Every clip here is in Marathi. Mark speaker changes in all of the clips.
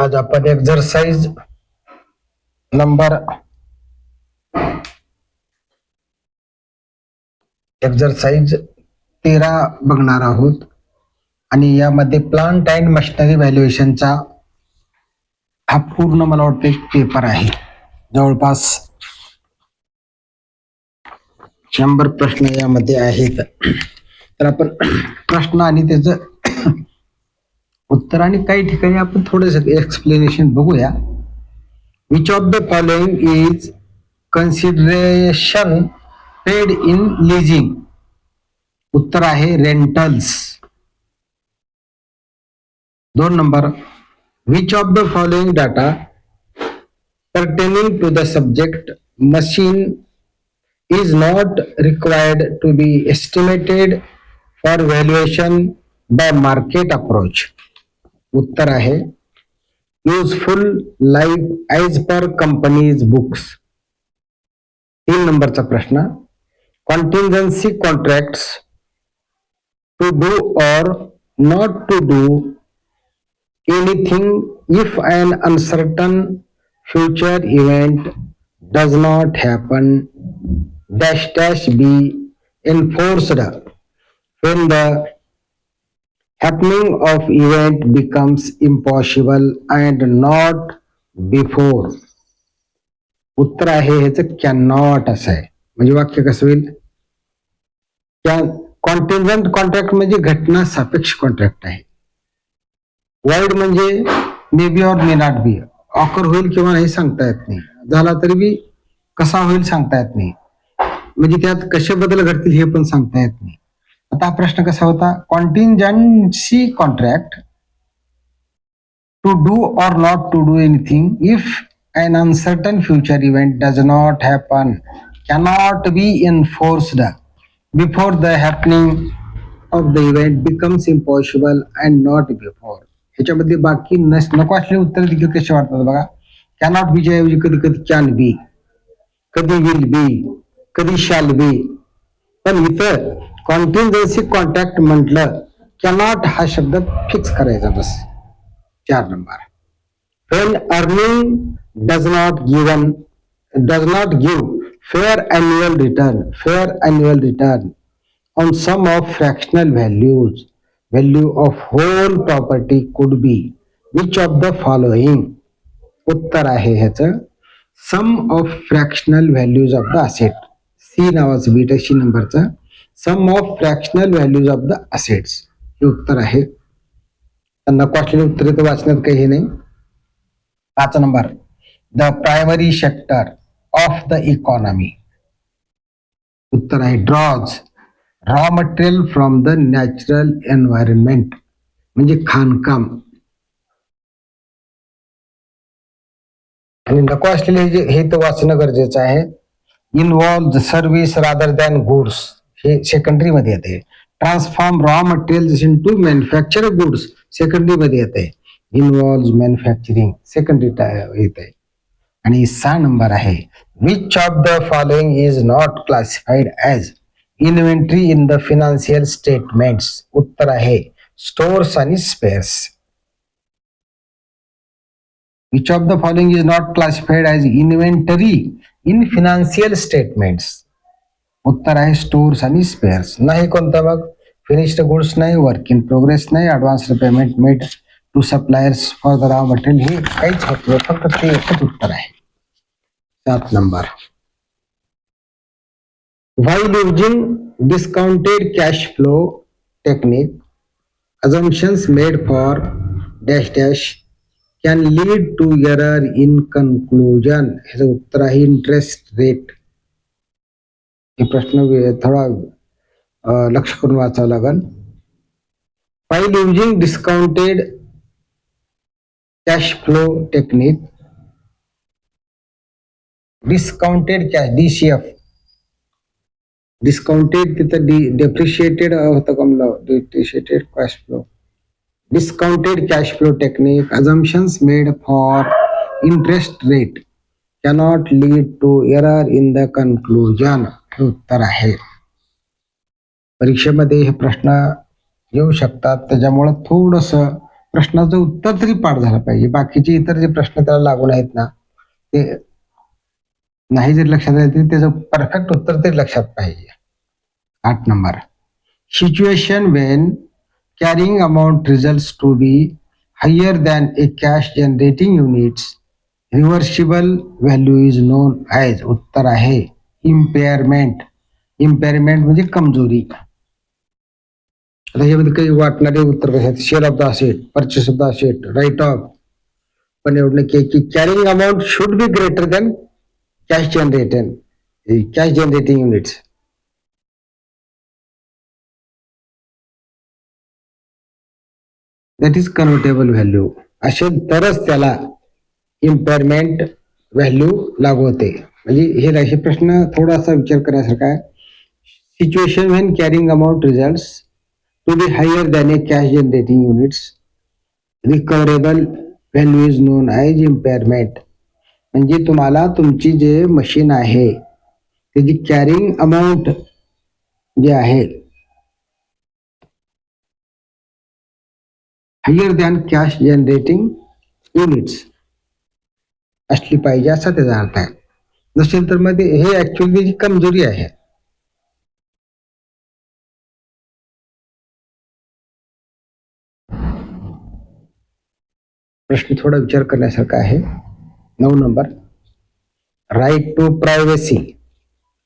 Speaker 1: आज आपण एक्सरसाइज नंबर एक्सरसाइज 13 बघणार आहोत आणि यामध्ये प्लांट अँड मशिनरी व्हॅल्युएशनचा हा पूर्ण मला वाटतं एक पेपर आहे. जवळपास 100 प्रश्न यामध्ये आहेत. तर आपण प्रश्न आणि त्याचं उत्तर आणि काही ठिकाणी आपण थोडंसं एक्सप्लेनेशन बघूया. Which of the following is consideration paid in leasing? उत्तर आहे rentals. 2 number, which of the following data pertaining to the subject machine is not required to be estimated for valuation by market approach? उत्तर आहे useful life as per company's books. 3 नंबरचा प्रश्न, contingency contracts to do or not to do anything if an uncertain future event does not happen dash dash be enforced when the happening of event becomes impossible and not before? उत्तर आहे ह्याचं कॅनॉट असं आहे. म्हणजे वाक्य कसं होईल? कॉन्टिंजंट कॉन्ट्रॅक्ट म्हणजे घटना सापेक्ष कॉन्ट्रॅक्ट आहे. वाईड म्हणजे may be or may not be, occur होईल किंवा नाही सांगता येत नाही, झाला तरी बी कसा होईल सांगता येत नाही, म्हणजे त्यात कसे बदल घडतील हे पण सांगता येत नाही. आता हा प्रश्न कसा होता? Contingency contract to do or not to do anything if an uncertain future event does not happen cannot be enforced before the happening of the event becomes impossible and not before. ह्याच्यामध्ये बाकी नको असलेले उत्तर देखील कसे वाटतात बघा. कॅनॉट बी च्या ऐवजी कधी कधी कॅन बी, कधी विल बी, कधी शॅल बी. पण इथं कॉन्टिंजन्सी कॉन्ट्रॅक्ट म्हटलं कॅनॉट हा शब्द फिक्स करायचा बस. 4 number, when earning does not give fair annual return on sum of fractional value of whole property could be which of the following? उत्तर आहे ह्याचं sum of fractional values of the asset. C नावाचं बीट आहे, सी नंबरचं sum of fractional values of the assets हे उत्तर आहे. नको असलेले उत्तर तर वाचण्यात काही नाही. 5 number, the primary sector of the economy. उत्तर आहे draws raw material from the natural environment, म्हणजे खाणकाम. आणि नको असलेले हे तर वाचणं गरजेचं आहे. Involve service rather than goods हे सेकंडरी मध्ये येते. Transform raw material into manufacture goods secondary मध्ये येते. इन्व्हॉल्व मॅन्युफॅक्चरिंग सेकंडरी येते. आणि 6 नंबर आहे, which of the following is not classified as inventory in the financial statements? उत्तर आहे स्टोर्स आणि spares. Which of the following is not classified as inventory in financial statements? उत्तर आहे स्टोर्स आणि स्पेअर्स. नाही कोणता मग? फिनिश्ड गुड्स नाही, वर्क इन प्रोग्रेस नाही, advance payment made to suppliers for the raw material हे काहीच होत नाही, फक्त ते एकच उत्तर आहे. 7 number, while using discounted cash flow technique assumptions made for dash dash can lead to error in conclusion. ह्याचं उत्तर आहे इंटरेस्ट रेट. हे प्रश्न थोडा लक्ष करून वाचावं लागेल. while using discounted cash flow technique, discounted cash DCF, discounted तिथं डेप्रिशिएटेड होतं का मला? Depreciated cash flow, discounted cash flow technique assumptions made for interest rate cannot lead to error in the conclusion. हे उत्तर आहे. परीक्षेमध्ये हे प्रश्न येऊ शकतात, त्याच्यामुळे थोडस प्रश्नाचं उत्तर तरी पाठ झालं पाहिजे. बाकीचे इतर जे प्रश्न त्याला लागून आहेत ना, ते नाही जरी लक्षात आले तरी त्याचं परफेक्ट उत्तर तरी लक्षात पाहिजे. 8 number, situation when carrying amount results to be higher than a cash generating units reversible value is known as. उत्तर आहे इम्पेअरमेंट. इम्पेअरमेंट म्हणजे कमजोरी. आता यामध्ये काही वाटणारे उत्तर कसे आहेत? Share of the asset, purchase of the asset, write off. पण एवढं नक्की की carrying amount should be greater than cash generating units. That is convertible value असेल तरच त्याला इम्पेअरमेंट व्हॅल्यू लागू होते. म्हणजे हे प्रश्न थोडासा विचार करण्यासारखा आहे. Situation when carrying amount results to be higher than a cash generating units recoverable value is known as impairment. म्हणजे तुम्हाला तुमची जे मशीन आहे त्याची कॅरिंग अमाऊंट जे आहे higher than cash generating units असली पाहिजे असा त्याचा अर्थ आहे. नसेल तर मग हे ऍक्च्युअली त्याची कमजोरी आहे. प्रश्न थोडा विचार करण्यासारखा आहे. 9 number, right to privacy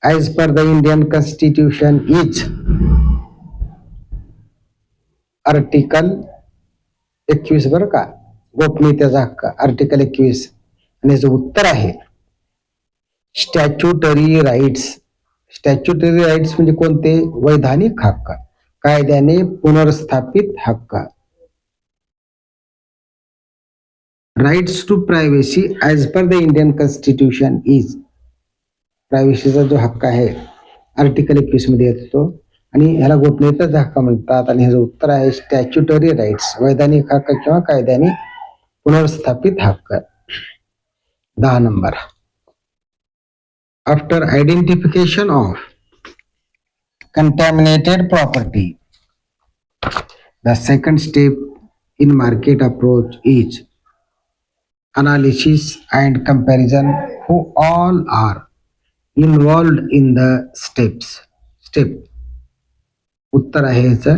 Speaker 1: as per the Indian constitution is. Article 21 बरं का, गोपनीयतेचा हक्क, आर्टिकल 21. आणि याचं उत्तर आहे स्टॅच्युटरी राईट्स. स्टॅच्युटरी राईट्स म्हणजे कोणते? वैधानिक हक्क, कायद्याने पुनर्स्थापित हक्क. Rights to privacy as per the Indian constitution is. प्रायव्हसीचा जो हक्क आहे आर्टिकल 21 मध्ये येतो आणि ह्याला गोपनीयतेचा हक्क म्हणतात. आणि ह्याचं उत्तर आहे स्टॅच्युटरी राईट्स, वैधानिक हक्क किंवा कायद्याने पुनर्स्थापित हक्क. 10 number, after identification of contaminated property, the second step in market approach is analysis and comparison. Who all are involved in the step. उत्तर आहे याचं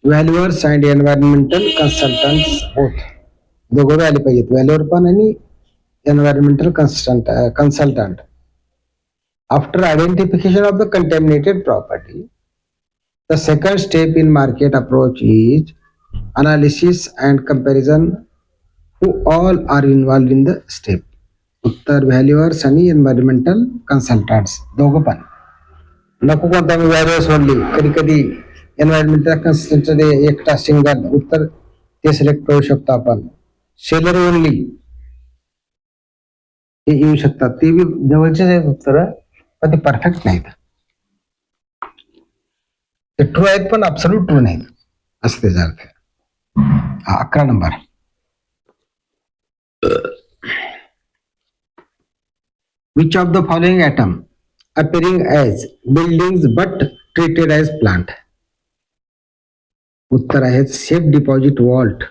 Speaker 1: व्हॅल्युअर्स अँड एन्व्हायरमेंटल कन्सल्टंट्स बोथ. दोघं आले पाहिजेत, व्हॅल्युअर पण आणि environmental consultant. After identification of the contaminated property, the second step in market approach is analysis and comparison. Who all are involved in the step? उत्तर व्हॅल्युअर्स आणि एन्व्हायरमेंटल कन्सल्टंट्स दोघं पण. नको कोणता मी व्हॅल्युअर्स ओनली, कधी कधी एन्व्हायरमेंटल कन्सल्टंट एकटा सिंगल उत्तर ते सिलेक्ट करू शकतो आपण. सेलर ओनली हे येऊ शकतात, ते बी जवळचे आहेत उत्तर, पण ते परफेक्ट नाहीत. ते ट्रू आहेत पण अब्सोल्यूट ट्रू नाहीत असं त्याचा अर्थ. 11 number, which of the following atom appearing as buildings but treated as plant? उत्तर आहे safe deposit vault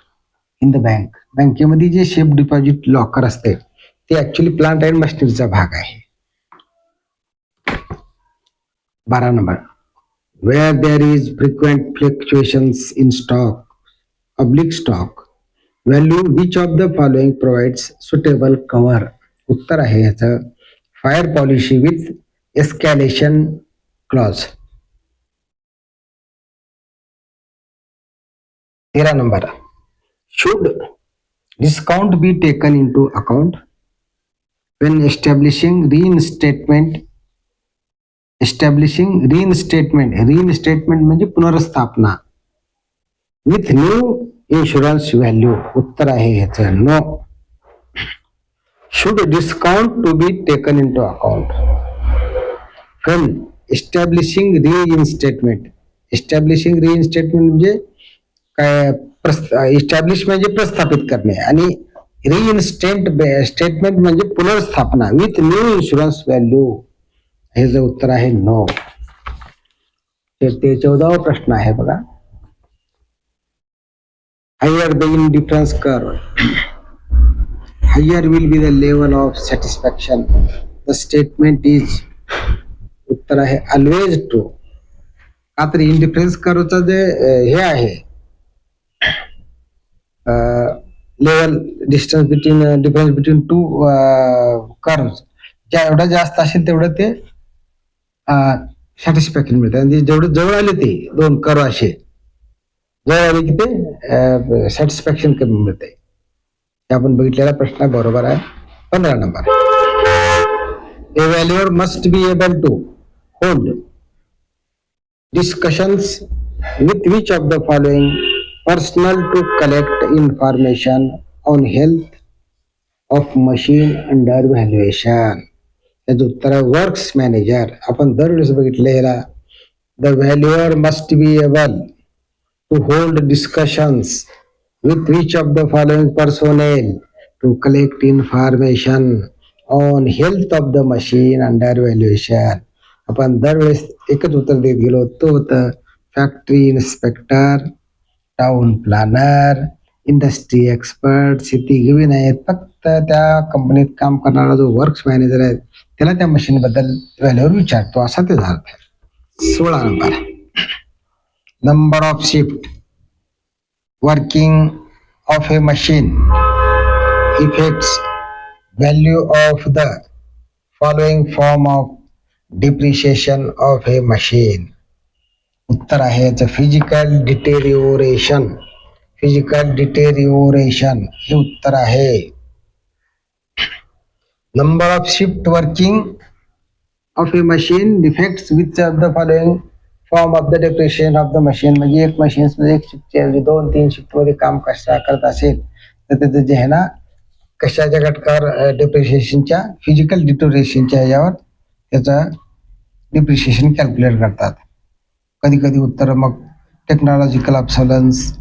Speaker 1: in the bank. बँकेमध्ये जे सेफ डिपॉझिट लॉकर असते ते ऍक्च्युली प्लांट अँड मशिनरीचा भाग आहे. 12 number, where there is frequent fluctuations in public stock value, which of the following provides suitable cover? उत्तर आहे याचं fire policy with escalation clause. 13 number, should discount be taken into account when establishing reinstatement? reinstatement म्हणजे पुनर्स्थापना विथ न्यू इन्शुरन्स व्हॅल्यू. उत्तर आहे ह्याचं no. Should discount to be taken into account when establishing reinstatement. Establishing reinstatement म्हणजे काय? इस्टॅब्लिश म्हणजे प्रस्थापित करणे आणि स्टेटमेंट म्हणजे पुनर्स्थापना विथ न्यू इन्शुरन्स व्हॅल्यू. हे जे उत्तर आहे नो. ते 14वा प्रश्न आहे बघा. Higher the indifference curve, higher will be the level of satisfaction. The statement is उत्तर आहे ऑलवेज ट्रू. का तर इंडिफरन्स कर्वचा जे हे आहे level distance between difference between two curve एवढा जास्त असेल तेवढं ते सॅटिस्फॅक्शन मिळतं आणि जेवढे जवळ आले ते दोन कर्व असे जवळ आले की ते सॅटिस्फॅक्शन कमी मिळते. आपण बघितलेला प्रश्न बरोबर आहे. 15 number. A valuer must be able to hold discussions with which of the following personal to collect information on health of machine under valuation. त्याचं उत्तर आहे वर्क्स मॅनेजर. आपण दरवेळेस बघितलेला the valuer must be able to hold discussions with which of the following personnel to collect information on health of the machine under valuation. आपण दरवेळेस एकच उत्तर देत गेलो. तो होतं factory inspector, town planner, industry expert. शेती घेऊन आहेत. फक्त त्या कंपनीत काम करणारा जो वर्क्स मॅनेजर आहे त्याला त्या मशीन बद्दल व्हॅल्यूवर विचारतो असा ते झाला. 16 number. Number of shift working of a machine affects value of the following form of depreciation of a machine. उत्तर आहे याचं फिजिकल डिटेरिओरेशन. फिजिकल डिटेरिओरेशन हे उत्तर आहे. Number of shift working of A machine defects which of the following form of the depreciation of the machine. म्हणजे एक मशीन मध्ये एक शिफ्टच्या ऐवजी 2-3 शिफ्ट मध्ये काम कशा करत असेल तर त्याचं जे आहे ना कशाच्या घटकावर डेप्रिशिएशनच्या फिजिकल डिटोरेशनच्या ह्याच्यावर त्याचं डिप्रिशिएशन कॅल्क्युलेट करतात. कधी कधी उत्तर मग टेक्नॉलॉजिकल ऑब्सोलन्स,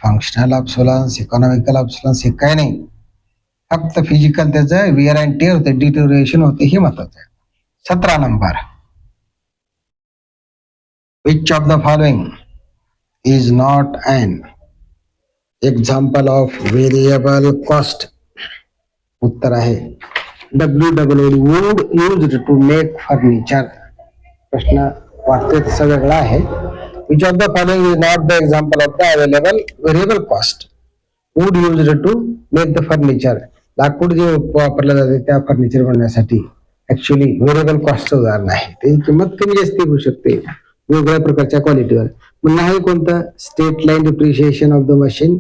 Speaker 1: फंक्शनल ऑब्सोलन्स, इकॉनॉमिकल ऑब्सोलन्स हे काय नाही. फक्त फिजिकल त्याचं विअर अँड टेअर होते, डिटोरेशन होते हे महत्वाचं आहे. 17 number. Which of the following is not an example of variable cost? उत्तर आहे WWD wood used to make furniture. प्रश्न वाटतोय तसा वेगळा आहे. Which of the following is not the example of the available variable cost? Wood used to make the furniture. लाकूड जे वापरलं जाते त्या फर्निचर बनवण्यासाठी ऍक्च्युअली व्हेरिएबल कॉस्ट उदाहरण आहे. त्याची किंमत कमी जास्त होऊ शकते वेगवेगळ्या प्रकारच्या क्वालिटीवर. मग नाही कोणतं straight line depreciation of the machine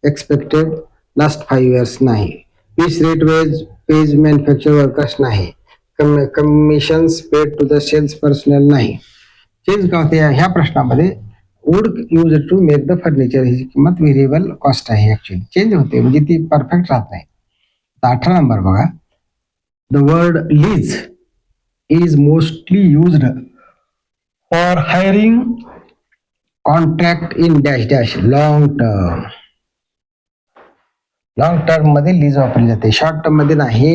Speaker 1: expected last 5 years नाही. Piece rate wages paid manufacture workers नाही. Commissions paid to the sales personnel नाही. चेंज का होते ह्या प्रश्नामध्ये wood used to make the furniture ही किंमत व्हेरिएबल कॉस्ट आहे. ऍक्च्युअली चेंज होते म्हणजे ती परफेक्ट राहत नाही. 18 नंबर बघा. The word lease is mostly used for hiring contract in dash dash long term. Long term मध्ये लीज वापरली जाते. शॉर्ट टर्म मध्ये नाही,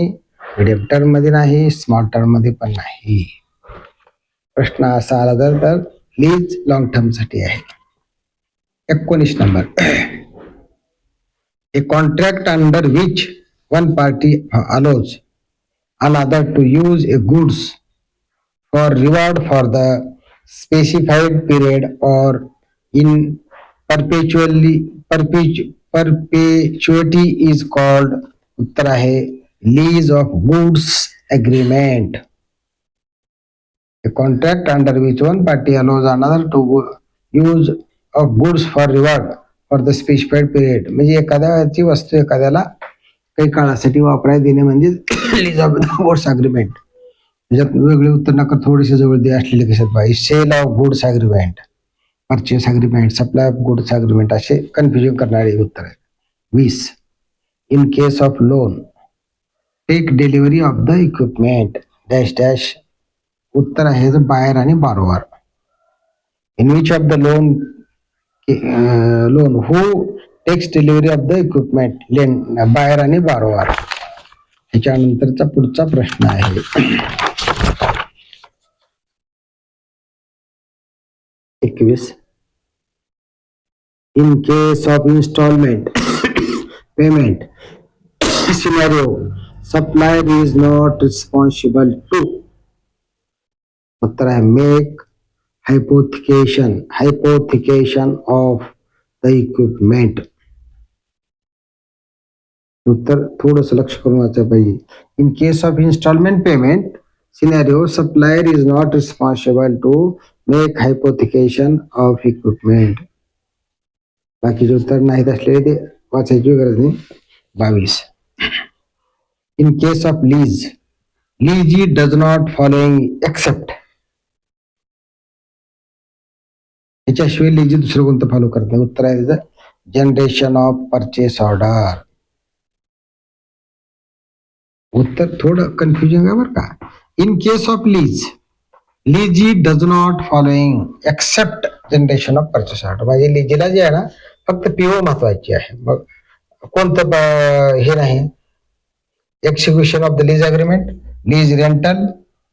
Speaker 1: मिडियम टर्म मध्ये नाही, स्मॉल टर्म मध्ये पण नाही. प्रश्न असा आला तर लीज लॉंग टर्म साठी आहे. 19 number. A contract under which one party allows another to use a goods for reward for the specified period or in perpetuity is called. उत्तर आहे lease of goods agreement. A contract under which one party allows another to use of goods for reward for the specified period. म्हणजे एखाद्याची वस्तू एखाद्याला काही काळासाठी वापरायला देणे म्हणजे लीज ऑफ गुड्स अग्रीमेंट. त्याच्यात वेगळे उत्तर नका थोडेसे जवळ दे असलेले कशात पाहिजे. Sale of goods agreement, purchase agreement, supply of goods agreement असे कन्फ्युजन करणारे उत्तर आहेत. 20. In case of loan take delivery of the equipment dash dash. उत्तर आहे बायर आणि borrower. In which of the loan who takes delivery of the equipment buyer आणि बॉरोवर. त्याच्यानंतरचा पुढचा प्रश्न आहे 21. In case of installment payment scenario, supplier is not responsible to उत्तर है make hypothecation of the equipment. उत्तर थोडंसं लक्ष करून वाचायला पाहिजे. In case of instalment payment scenario supplier is not responsible to make hypothecation of equipment. बाकीचे उत्तर नाहीत असलेले ते वाचायची गरज नाही. 22. In case of lease lessee does not following except. याच्याशिवाय लीजी दुसरं कोणतं फॉलो करत नाही. उत्तर आहे त्याचं जनरेशन ऑफ परचेस ऑर्डर. उत्तर थोडं कन्फ्युजिंग आहे बरं का. In case of lease lessee does not following except generation of purchase order. म्हणजे लीजीला जे आहे ना फक्त पीओ महत्वाची आहे. मग कोणतं हे नाही execution of the lease agreement, lease rental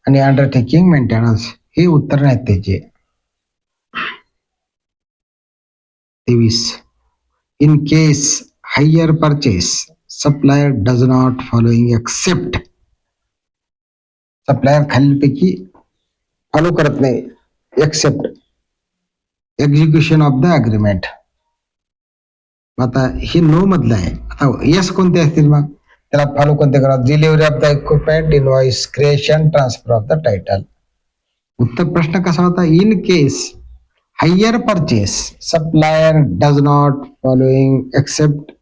Speaker 1: आणि अंडरटेकिंग मेंटेनन्स हे उत्तर नाहीत त्याचे. 23. In case hire purchase supplier does not following except. Supplier खालीलपैकी फॉलो करत नाही except execution of the agreement. आता हे नो मधलं आहे. आता यस कोणते असतील मग त्याला फॉलो कोणते करा. Delivery of the equipment, invoice, creation, transfer of the title. उत्तर प्रश्न कसा होता. In case hire purchase supplier does not following accept.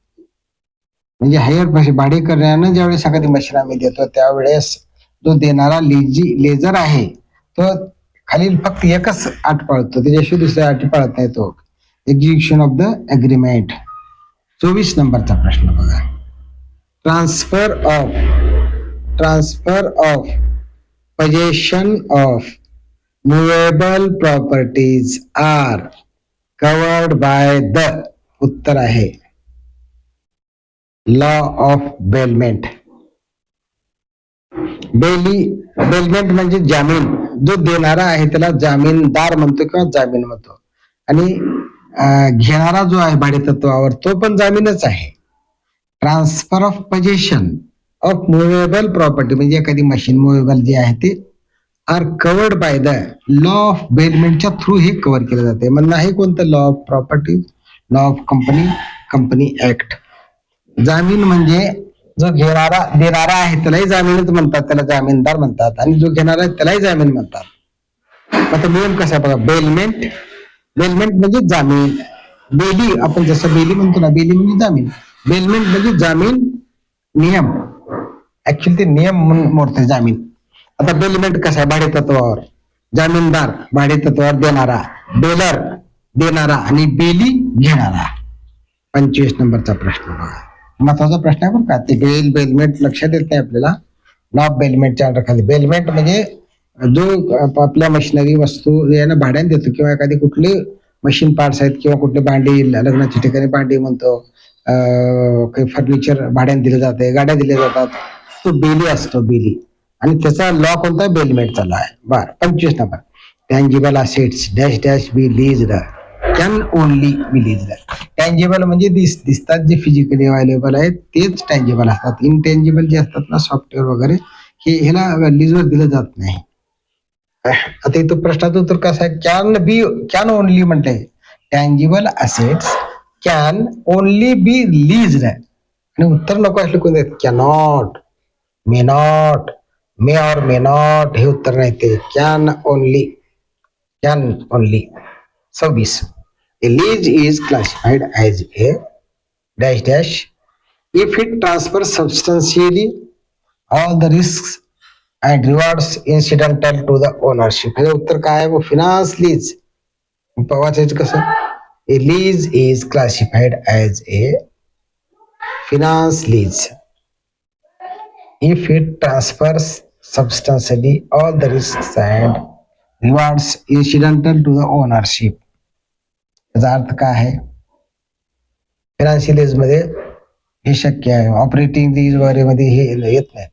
Speaker 1: म्हणजे हायर पैसे भाडे करण्यानं ज्यावेळेस एखादी मशीन आम्ही देतो त्यावेळेस जो देणारा लेजर आहे तो खालील फक्त एकच अट पाळतो, त्याच्याशिवाय दुसऱ्या अटी पाळत नाही तो. Execution of the agreement. 24 नंबरचा प्रश्न बघा. Transfer of possession of movable properties are covered by the. उत्तर आहे लॉ ऑफ बेलमेंट. बेलमेंट म्हणजे जामीन. जो देणारा आहे त्याला जामीनदार म्हणतो किंवा जामीन म्हणतो आणि घेणारा जो आहे भाडेतत्वावर तो पण जामीनच आहे. Transfer of possession of movable property म्हणजे एखादी मशीन मुव्हेबल जे आहे ते are covered by the law of बेलमेंटच्या थ्रू हे कव्हर केलं जाते. म्हणणं आहे कोणतं law of property, law of company act. जामीन म्हणजे जो देणारा आहे त्यालाही जामीनच म्हणतात, त्याला जामीनदार म्हणतात आणि जो घेणारा आहे त्यालाही जामीन म्हणतात. आता नियम कसा बघा. बेलमेंट म्हणजे जामीन. बेली आपण जसं बेली म्हणतो ना, बेली म्हणजे जामीन. बेलमेंट म्हणजे जामीन नियम. ऍक्च्युअली ते नियम म्हणून मोडते जामीन. आता बेलमेंट कसा आहे. भाडे तत्वावर जामीनदार, भाडे तत्वावर देणारा, बेलर देणारा आणि बेली घेणारा. 25 नंबरचा प्रश्न बघा. महत्वाचा प्रश्न आहे बरं का. ते बेलमेंट लक्षात येत नाही आपल्याला. लॉ ऑफ बेलमेंटच्या अंडर खाली. बेलमेंट म्हणजे जो आपल्या मशिनरी वस्तू यांना भाड्याने देतो किंवा एखादी कुठली मशीन पार्ट्स आहेत किंवा कुठले भांडी, लग्नाच्या ठिकाणी भांडी म्हणतो, काही फर्निचर भाड्याने दिले जाते, गाड्या दिल्या जातात, तो बेली असतो. बेली आणि त्याचा लॉ कोणता बेलमेंटचा लॉ आहे. बर 25 number. Tangible assets dash dash be leased can only be leased. Tangible म्हणजे दिसतात जे फिजिकली अवेलेबल आहेत तेच टँजिबल असतात. इनटँजिबल जे असतात ना सॉफ्टवेअर वगैरे हे ह्याला लीजवर दिलं जात नाही. आता इथं प्रश्नाचं उत्तर कसं आहे. कॅन ओनली म्हटलंय. Tangible assets can only be leased आणि उत्तर नको असले कोणते cannot, may not, may or may not हे उत्तर नाही ते. Can only. 26. A lease is classified as a dash dash if it transfers substantially all the risks and rewards incidental to the ownership. हे उत्तर काय आहे. Finance lease. वाचायचं कसं. A lease is classified as a finance lease if it transfers substantially all the risks and rewards incidental to the ownership. याचा अर्थ काय आहे. फायनान्शियल लीज मध्ये हे शक्य आहे. ऑपरेटिंग लीज वगैरे मध्ये हे येत नाही.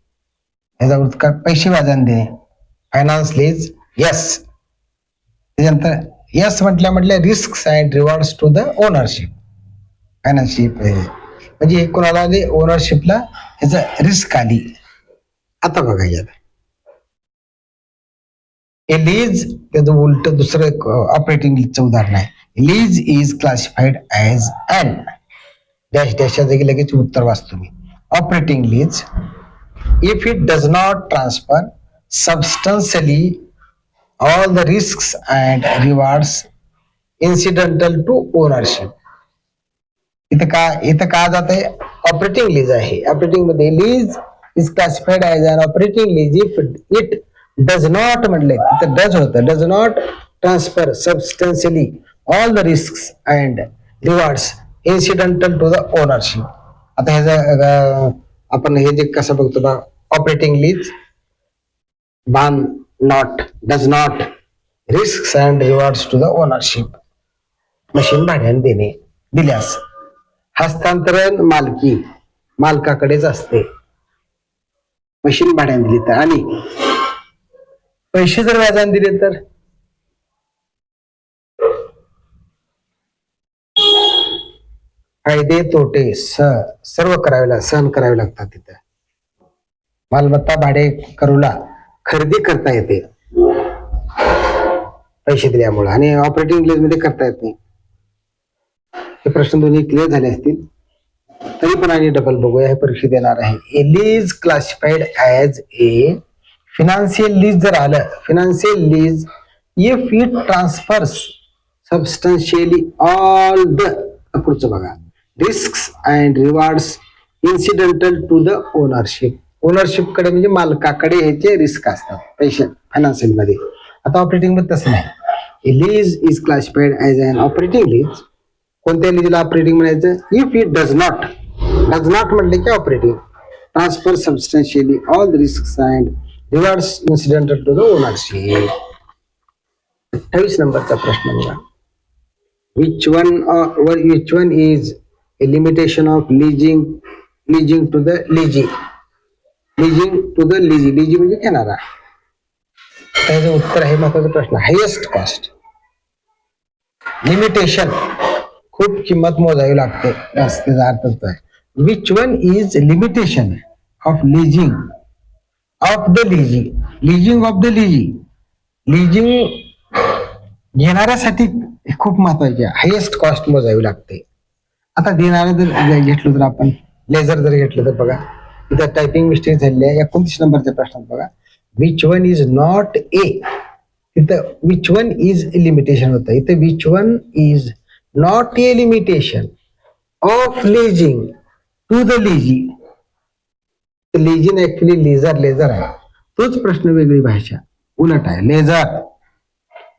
Speaker 1: याचा अर्थ काय पैसे व्याजाने देणे. Finance lease yes. त्याच्यानंतर यस म्हटल्या risk and rewards to the ownership. फायनान्शिप म्हणजे कोणाला ओनरशिपला ह्याचा रिस्क आली. आता बघा यात लीज त्याचं उलट दुसरं ऑपरेटिंग लीजचं उदाहरण आहे. Lease is classified as an dash डॅशच्या जागी लगेच उत्तर वाचतो मी. Operating lease if it does not transfer substantially all the risks and rewards incidental to ownership. इथं का जात आहे ऑपरेटिंग लीज आहे. ऑपरेटिंग मध्ये lease is classified as an operating lease if it does not म्हटले तिथं डज होतं does not transfer substantially all the risk and rewards incidental to the ownership. आता ह्याचा आपण हे जे कसं बघतो बा ऑपरेटिंग लीज बान not does not risk and rewards to the ownership. Machine भाड्याने देणे दिल्यास हस्तांतरण मालकी मालकाकडेच असते मशीन भाड्याने दिली तर. आणि पैसे जर व्याजाने दिले तर फायदे तोटे सर्व सहन करावे लागतात. तिथं मालमत्ता भाडे करूला खरेदी करता येते पैसे दिल्यामुळे आणि ऑपरेटिंग लीज मध्ये करता येत नाही. हे प्रश्न दोन्ही क्लिअर झाले असतील तरी पण आणि डबल बघूया. हे परीक्षेत येणार आहे. A lease classified as a financial lease जर आलं financial lease if it transfers substantially all the पुढचं बघा risk and rewards incidental to the ownership. Ownership कडे म्हणजे मालकाकडे ह्याचे रिस्क असतात पैसे फायनान्शियल मध्ये. आता ऑपरेटिंग मध्ये तसं नाही. A lease is classified as an operating lease. कोणत्या लीजला ऑपरेटिंग म्हणायचं इफ इट डज नॉट म्हटले की operating transfer substantially all the risk and rewards incidental to the ownership. 28 नंबरचा प्रश्न बघा. which one is a limitation of leasing to the leasee leasee म्हणजे घेणारा. त्याचं उत्तर आहे महत्वाचा प्रश्न हायेस्ट कॉस्ट. लिमिटेशन खूप किंमत मोजावी लागते त्याचा अर्थ आहे. Which one is limitation of leasing of the leasing of the leasing घेणाऱ्यासाठी खूप महत्वाचे हायेस्ट कॉस्ट मोजावी लागते. आता देणारा जर घेतलं तर आपण लेझर जर घेतलं तर बघा इथं टायपिंग मिस्टेक झालेली आहे. 29 नंबरच्या प्रश्नात बघा which one is not a. इथं विच वन इज लिमिटेशन होतं. इथं which one is not a limitation of leasing to the lessee. Leasing actually lessor आहे. तोच प्रश्न वेगळी भाषा उलट आहे. लेझर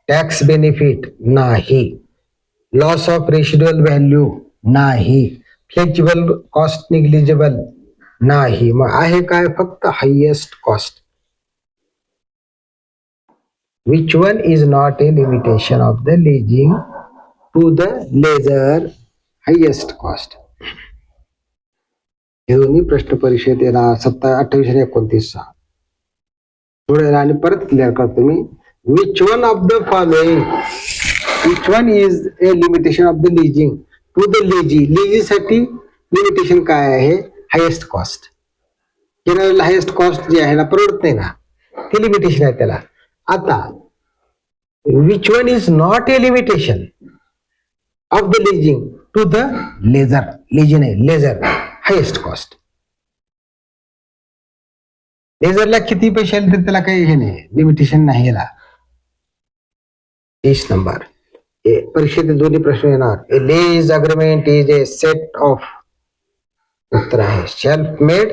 Speaker 1: टॅक्स बेनिफिट नाही. लॉस ऑफ रेशिड्युअल व्हॅल्यू नाही. फ्लेक्झिबल कॉस्ट निग्लिजिबल नाही. मग आहे काय फक्त highest cost. Which one is not a limitation of the leasing to the lessor highest cost. हे दोन्ही प्रश्न परीक्षेत येणार 28 आणि 29. थोडं आणि परत क्लिअर करतो मी. Which one of the following which one is a limitation of the leasing to the lessee साठी लिमिटेशन काय आहे highest cost. general highest cost जे आहे ना परवडत नाही ना ते लिमिटेशन आहे त्याला. आता which one is not a limitation of the leasing to the lessor highest cost. लेझरला किती पैसे आले तर त्याला काही हे नाही लिमिटेशन नाही याला. 30 नंबर परीक्षेत दोन्ही प्रश्न येणार. A lease agreement is a set of उत्तर आहे self made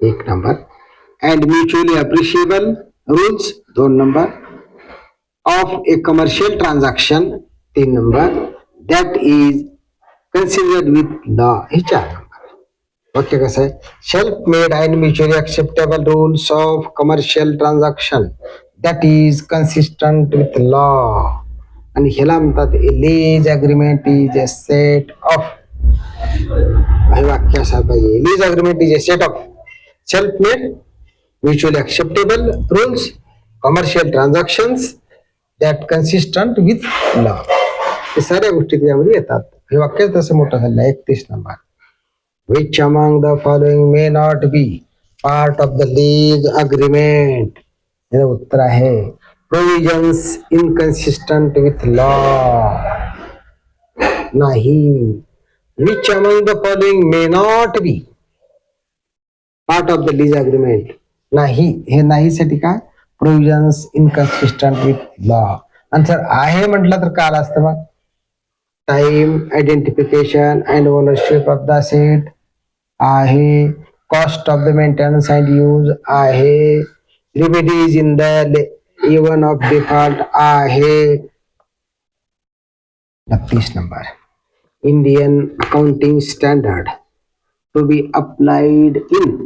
Speaker 1: 1 number and mutually appreciable rules 2 number of a commercial transaction 3 number that is considered with law हे 4 नंबर. वाक्य कसं आहे self made and mutually acceptable rules of commercial transaction that is consistent with law. आणि ह्याला म्हणतात a lease agreement is a set of. वाक्य असा पाहिजे lease agreement is a set of self made mutually acceptable rules commercial transactions that consistent with law. हे साऱ्या गोष्टी त्यामध्ये येतात. हे वाक्य तसं मोठं झालं. 31 number. Which among the following may not be part of the lease agreement? याचं उत्तर आहे provisions inconsistent with law. नाही. Which among the following may not be part of the lease agreement? नाही. हे नाही साठी काय? Provisions inconsistent with law. Answer आहे म्हटलं तर काल असतं मग. Time, identification and ownership of the asset आहे. Cost of the maintenance and use आहे. Remedies in the event of default आहे. 32 number. Indian accounting standard to be applied in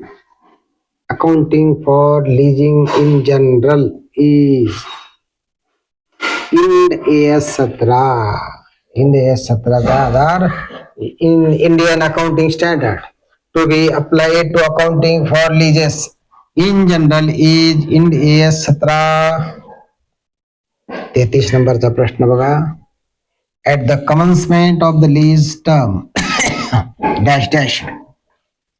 Speaker 1: accounting for leasing in general is IND AS 17. IND AS 17 in Indian accounting standard to be applied to accounting for leases in general is IND AS 17. 33 नंबरचा प्रश्न बघा. At the commencement of the lease term dash dash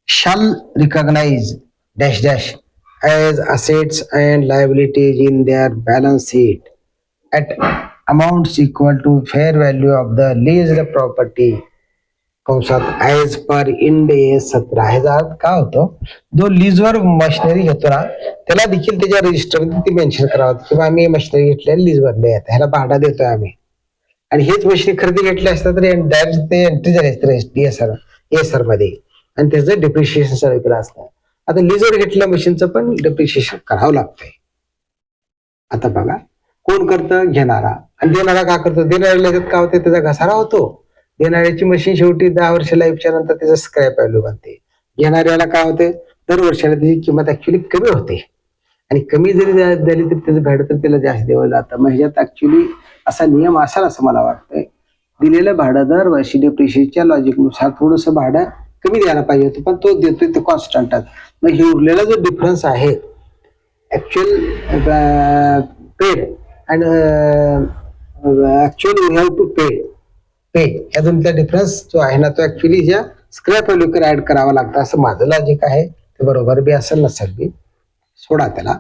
Speaker 1: shall recognize dash dash as assets and liabilities in their balance sheet at amounts equal to fair value of the leased property कंसात ॲज पर इंड AS 17. ह्याचा अर्थ काय होतो? जो लीजवर मशिनरी घेतो ना त्याला देखील त्याच्या रजिस्टरमध्ये ती मेन्शन करावं की आम्ही मशिनरी घेतल्या लीजवर ह्याला भाडा देतोय आम्ही, आणि हेच मशीन खरेदी घेतली असतात तर डायरेक्ट ते एंट्री झाली असते DSR मध्ये आणि त्याचं डिप्रिशिएशन सर्व केलं असतं. आता लीजवर घेतलेल्या मशीनचं पण डिप्रिशिएशन करावं लागतंय. आता बघा कोण करतं? घेणारा. आणि देणारा का करतो? देणाऱ्याला काय होते? त्याचा घसारा होतो. देणाऱ्याची मशीन शेवटी 10 वर्ष लाईफच्या नंतर त्याचा स्क्रॅप व्हॅल्यू बनते. घेणाऱ्याला काय होते? दर वर्षाला त्याची किंमत ऍक्च्युली कमी होते आणि कमी जरी झाली तरी त्याचं भाडं तर त्याला जास्त द्यावं लागतं. मग ह्याच्यात ऍक्च्युली असा नियम असाल असं मला वाटतंय. दिलेलं भाडं दरवर्षी डिप्रिशिएशनच्या लॉजिकनुसार थोडंसं भाडं कमी द्यायला पाहिजे होतं पण तो देतोय ते कॉन्स्टंटच. मग हे उरलेला जो डिफरन्स आहे actual paid and actually we have to pay या दोन्हीचा डिफरन्स जो आहे ना तो ऍक्च्युली ज्या स्क्रॅप व्हॅल्यूकडे ऍड करावा लागतं असं माझं लॉजिक आहे. ते बरोबर बी असेल नसेल बी सोडा त्याला.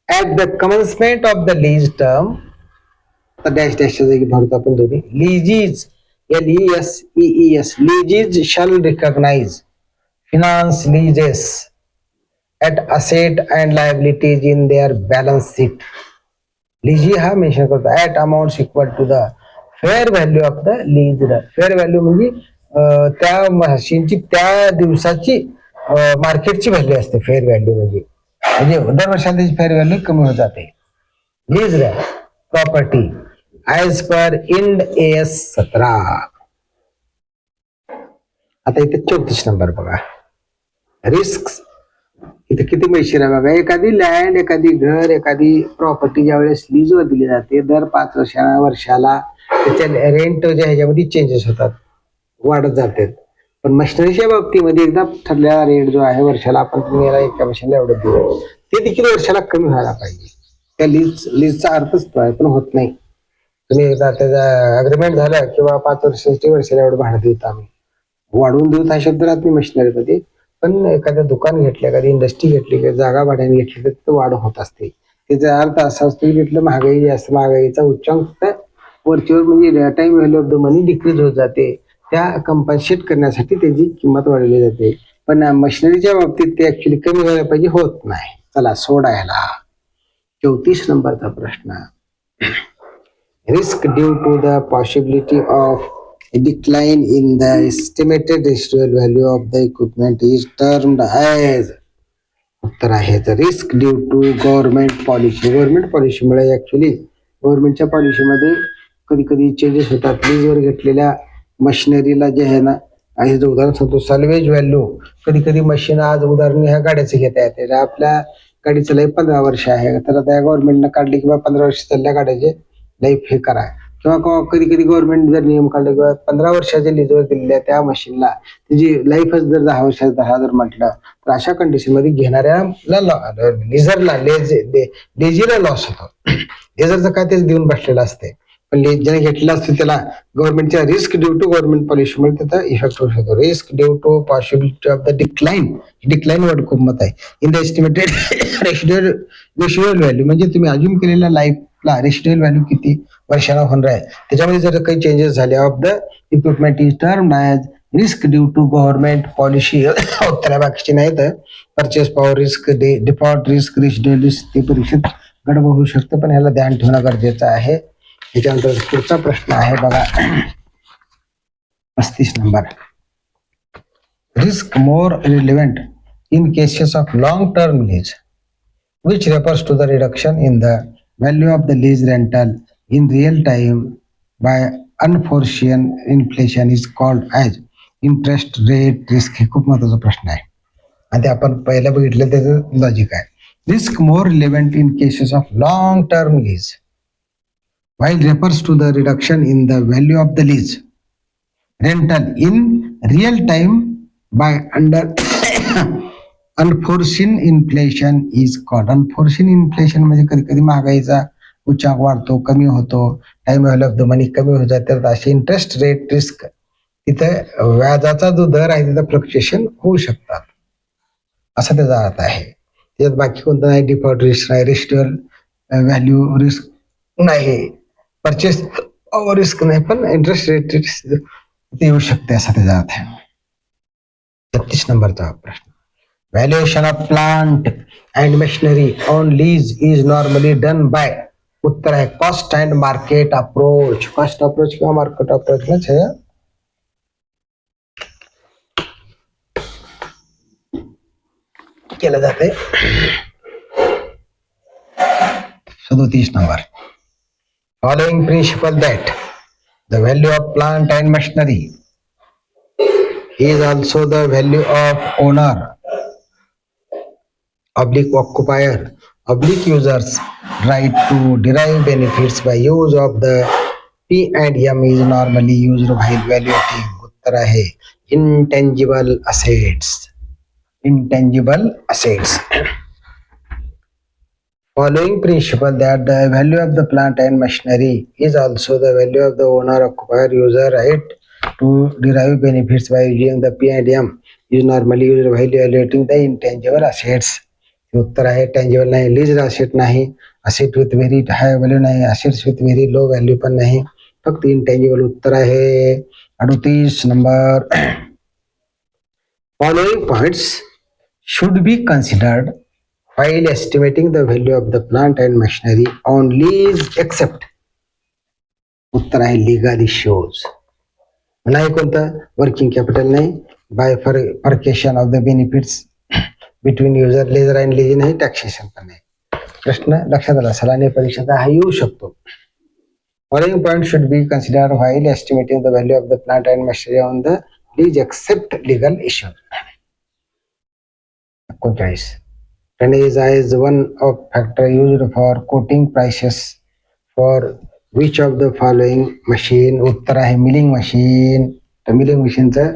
Speaker 1: At the commencement of the lease term dash डॅशच्या जागी भरतो आपण दोन्ही. Lessees LESEES lessees shall recognise finance leases at asset and liabilities in their balance sheet. लीजी हा मेन्शन करतो at amounts equal to the fair value of the leased. Fair value म्हणजे त्या मशीनची त्या दिवसाची मार्केटची व्हॅल्यू असते. फेअर व्हॅल्यू म्हणजे दर वर्षाला त्याची फेअर व्हॅल्यू कमी होत जाते. Leased property as per Ind AS 17. आता इथे 34 नंबर बघा. रिस्क. इथे किती मशीन आहे बघा. एखादी लँड, एखादी घर, एखादी प्रॉपर्टी ज्या वेळेस लीजवर दिली जाते दर 5 वर्षाला त्याच्या रेंट ह्याच्यामध्ये चेंजेस होतात, वाढत जातात. पण मशिनरीच्या बाबतीमध्ये एकदा ठरलेला रेट जो आहे वर्षाला आपण तुम्ही याला एका मशीनला एवढं देऊ ते देखील वर्षाला कमी व्हायला पाहिजे. त्या लीजचा अर्थच तो आहे पण होत नाही. तुम्ही एकदा त्याचा अग्रीमेंट झालं किंवा 5 वर्षाला एवढं भाडं देतो आम्ही, वाढवून देऊ हा शब्द राहत नाही मशिनरीमध्ये. पण एखादं दुकान घेतलं, एखादी इंडस्ट्री घेतली किंवा जागा भाड्याने घेतली तर वाढ होत असते. त्याचा अर्थ असा असतो की तिथलं महागाई जास्त, महागाईचा उच्चांक वरचीवर म्हणजे time value of the money decrease होत जाते. त्या कंपन्सेट करण्यासाठी त्याची किंमत वाढवली जाते. पण मशिनरीच्या बाबतीत ते ऍक्च्युली कमी व्हायला पाहिजे, होत नाही. चला सोडायला. 34 नंबरचा प्रश्न. Risk due to the possibility of decline in the estimated residual value of the equipment is termed as. उत्तर आहे तर risk due to government policy. Government पॉलिसीमुळे ऍक्च्युली गव्हर्नमेंटच्या पॉलिसीमध्ये कधी कधी चेंजेस होतात. लीजवर घेतलेल्या मशिनरीला जे आहे ना, आहे जो उदाहरण सांगतो सॅल्वेज व्हॅल्यू. कधी कधी मशीन आज उदाहरण ह्या गाड्याचं घेता येते. आपल्या गाडीचं लाईफ 15 वर्ष आहे तर त्या गव्हर्नमेंटनं काढली किंवा 15 वर्ष चालल्या गाड्याचे लाईफ हे करा. किंवा कधी कधी गव्हर्नमेंट जर नियम काढले किंवा 15 वर्षाच्या लीजवर दिलेल्या त्या मशीनला त्याची लाईफच जर 10 वर्षाचा 10 जर म्हटलं तर अशा कंडिशन मध्ये घेणाऱ्याला लेजीला लॉस होतो. लेझरचं काय तेच देऊन बसलेलं असते. पण ज्याने घेतलेला असतो त्याला गव्हर्नमेंटच्या रिस्क ड्यू टू गव्हर्नमेंट पॉलिसीमुळे त्याचा इफेक्ट होऊ शकतो. Risk due to possibility of the decline word खूप मत आहे. इन द एस्टिमेटेड रेशिड्युअल व्हॅल्यू म्हणजे तुम्ही अज्युम केलेल्या लाईफला रेशिड्युअल व्हॅल्यू किती वर्षाला होणार आहे त्याच्यामध्ये जर काही चेंजेस झाले of the equipment is term as risk due to government policy. त्याला बाकीचे नाही तर purchase power risk, default risk, residual risk ते परीक्षेत गडबड होऊ शकतं, पण ह्याला ध्यान ठेवणं गरजेचं आहे. त्याच्यानंतर पुढचा प्रश्न आहे बघा 35 number. Risk more relevant in cases of long term lease which refers to the reduction in the value of the lease rental in real time by unforeseen inflation is called as interest rate risk. हे खूप महत्वाचा प्रश्न आहे आणि ते आपण पहिला बघितलं त्याचं लॉजिक आहे. Risk more relevant in cases of long term lease while refers to the reduction in the value of the lease rental in real time by under unforeseen inflation is called. Unforeseen inflation म्हणजे कधी कधी महागाईचा उच्चांक वाढतो, कमी होतो, टाइम व्हॅल्यू ऑफ द मनी कमी होत जाते, तर असे इंटरेस्ट रेट रिस्क तिथं व्याजाचा जो दर आहे तिथं फ्लक्च्युएशन होऊ शकतात असा त्याचा अर्थ आहे. त्याच्यात बाकी कोणतं नाही, डिफॉल्ट रिस्क नाही, रेशिड्युअल व्हॅल्यू रिस्क नाही, परचेस रिस्क नाही, पण इंटरेस्ट रेट रिस्क येऊ शकते असा त्याचा अर्थ आहे. 36 नंबरचा प्रश्न. Valuation of plant and machinery on lease is normally done by. उत्तर आहे cost and market approach. Cost approach किंवा मार्केट अप्रोच केलं जाते. 37 number. Following principle that the value of plant and machinery is also the value of owner occupier users right to derive benefits by use of the P&M is normally used while evaluating. उत्तर आहे intangible assets. Following principle that the value of the plant and machinery is also the value of the owner occupier user right to derive benefits by using the P&M is normally used while evaluating the intangible assets. उत्तर आहे टेंजिबल नाही, लीज असेट नाही, asset with very high value नाही, assets with very low value पण नाही, फक्त इनटेंजिबल. उत्तर आहे 38 number. Following points should be considered while estimating the value of the plant and machinery on lease except. उत्तर आहे लीगल इश्यूज नाही, कोणतं वर्किंग कॅपिटल नाही, bifurcation of the benefits between user lessor and lease नाही, टॅक्सेशन पण नाही. प्रश्न लक्षात आला, सलानी परीक्षेचा हा येऊ शकतो. Following point should be consider while estimating the value of the plant and machinery on the lease except legal issue. 39. Tonnage is one of factor used for quoting prices for which of the following machine. उत्तर आहे मिलिंग मशीन. तर milling मशीनचं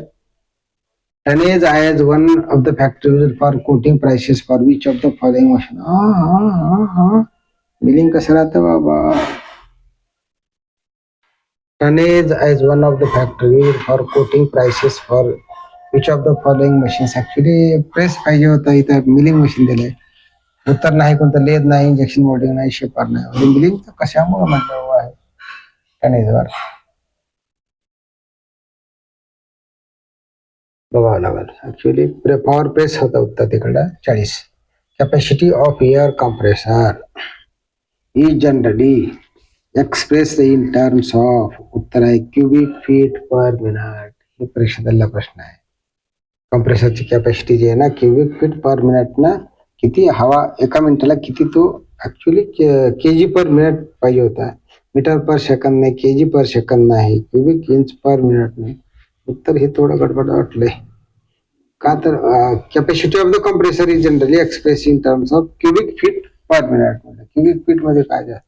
Speaker 1: tonnage is one of the factor used for quoting prices for which of the following machine. Milling कसं राहतं बाबा. Tonnage is one of the factor used for quoting prices for which of the following machines. Actually press पाहिजे होतं, इथं मिलिंग मशीन दिले. उत्तर नाही कोणतं, लेद नाही, इंजेक्शन मोल्डिंग नाही, शेपर नाही. मिलिंग तर कशामुळे म्हटलं आहे टनेजवर बघावं लागेल. ऍक्च्युली पॉवर प्रेस होता उत्तर तिकडं. 40. Capacity of air compressor is generally express in terms of. उत्तर आहे क्युबिक फीट पर मिनिट. हे परीक्षेतला प्रश्न आहे. कॉम्प्रेसरची कॅपॅसिटी जी आहे ना, क्युबिक फीट पर मिनिट ना, किती हवा एका मिनिटाला किती, तो ऍक्च्युली केजी पर मिनिट पाहिजे होता. मीटर पर सेकंद नाही, केजी पर सेकंद नाही, क्युबिक इंच पर मिनिट नाही. उत्तर हे थोडं गडबड वाटलंय का, तर capacity of the compressor is generally express in terms of cubic feet per minute. Cubic feet मध्ये काय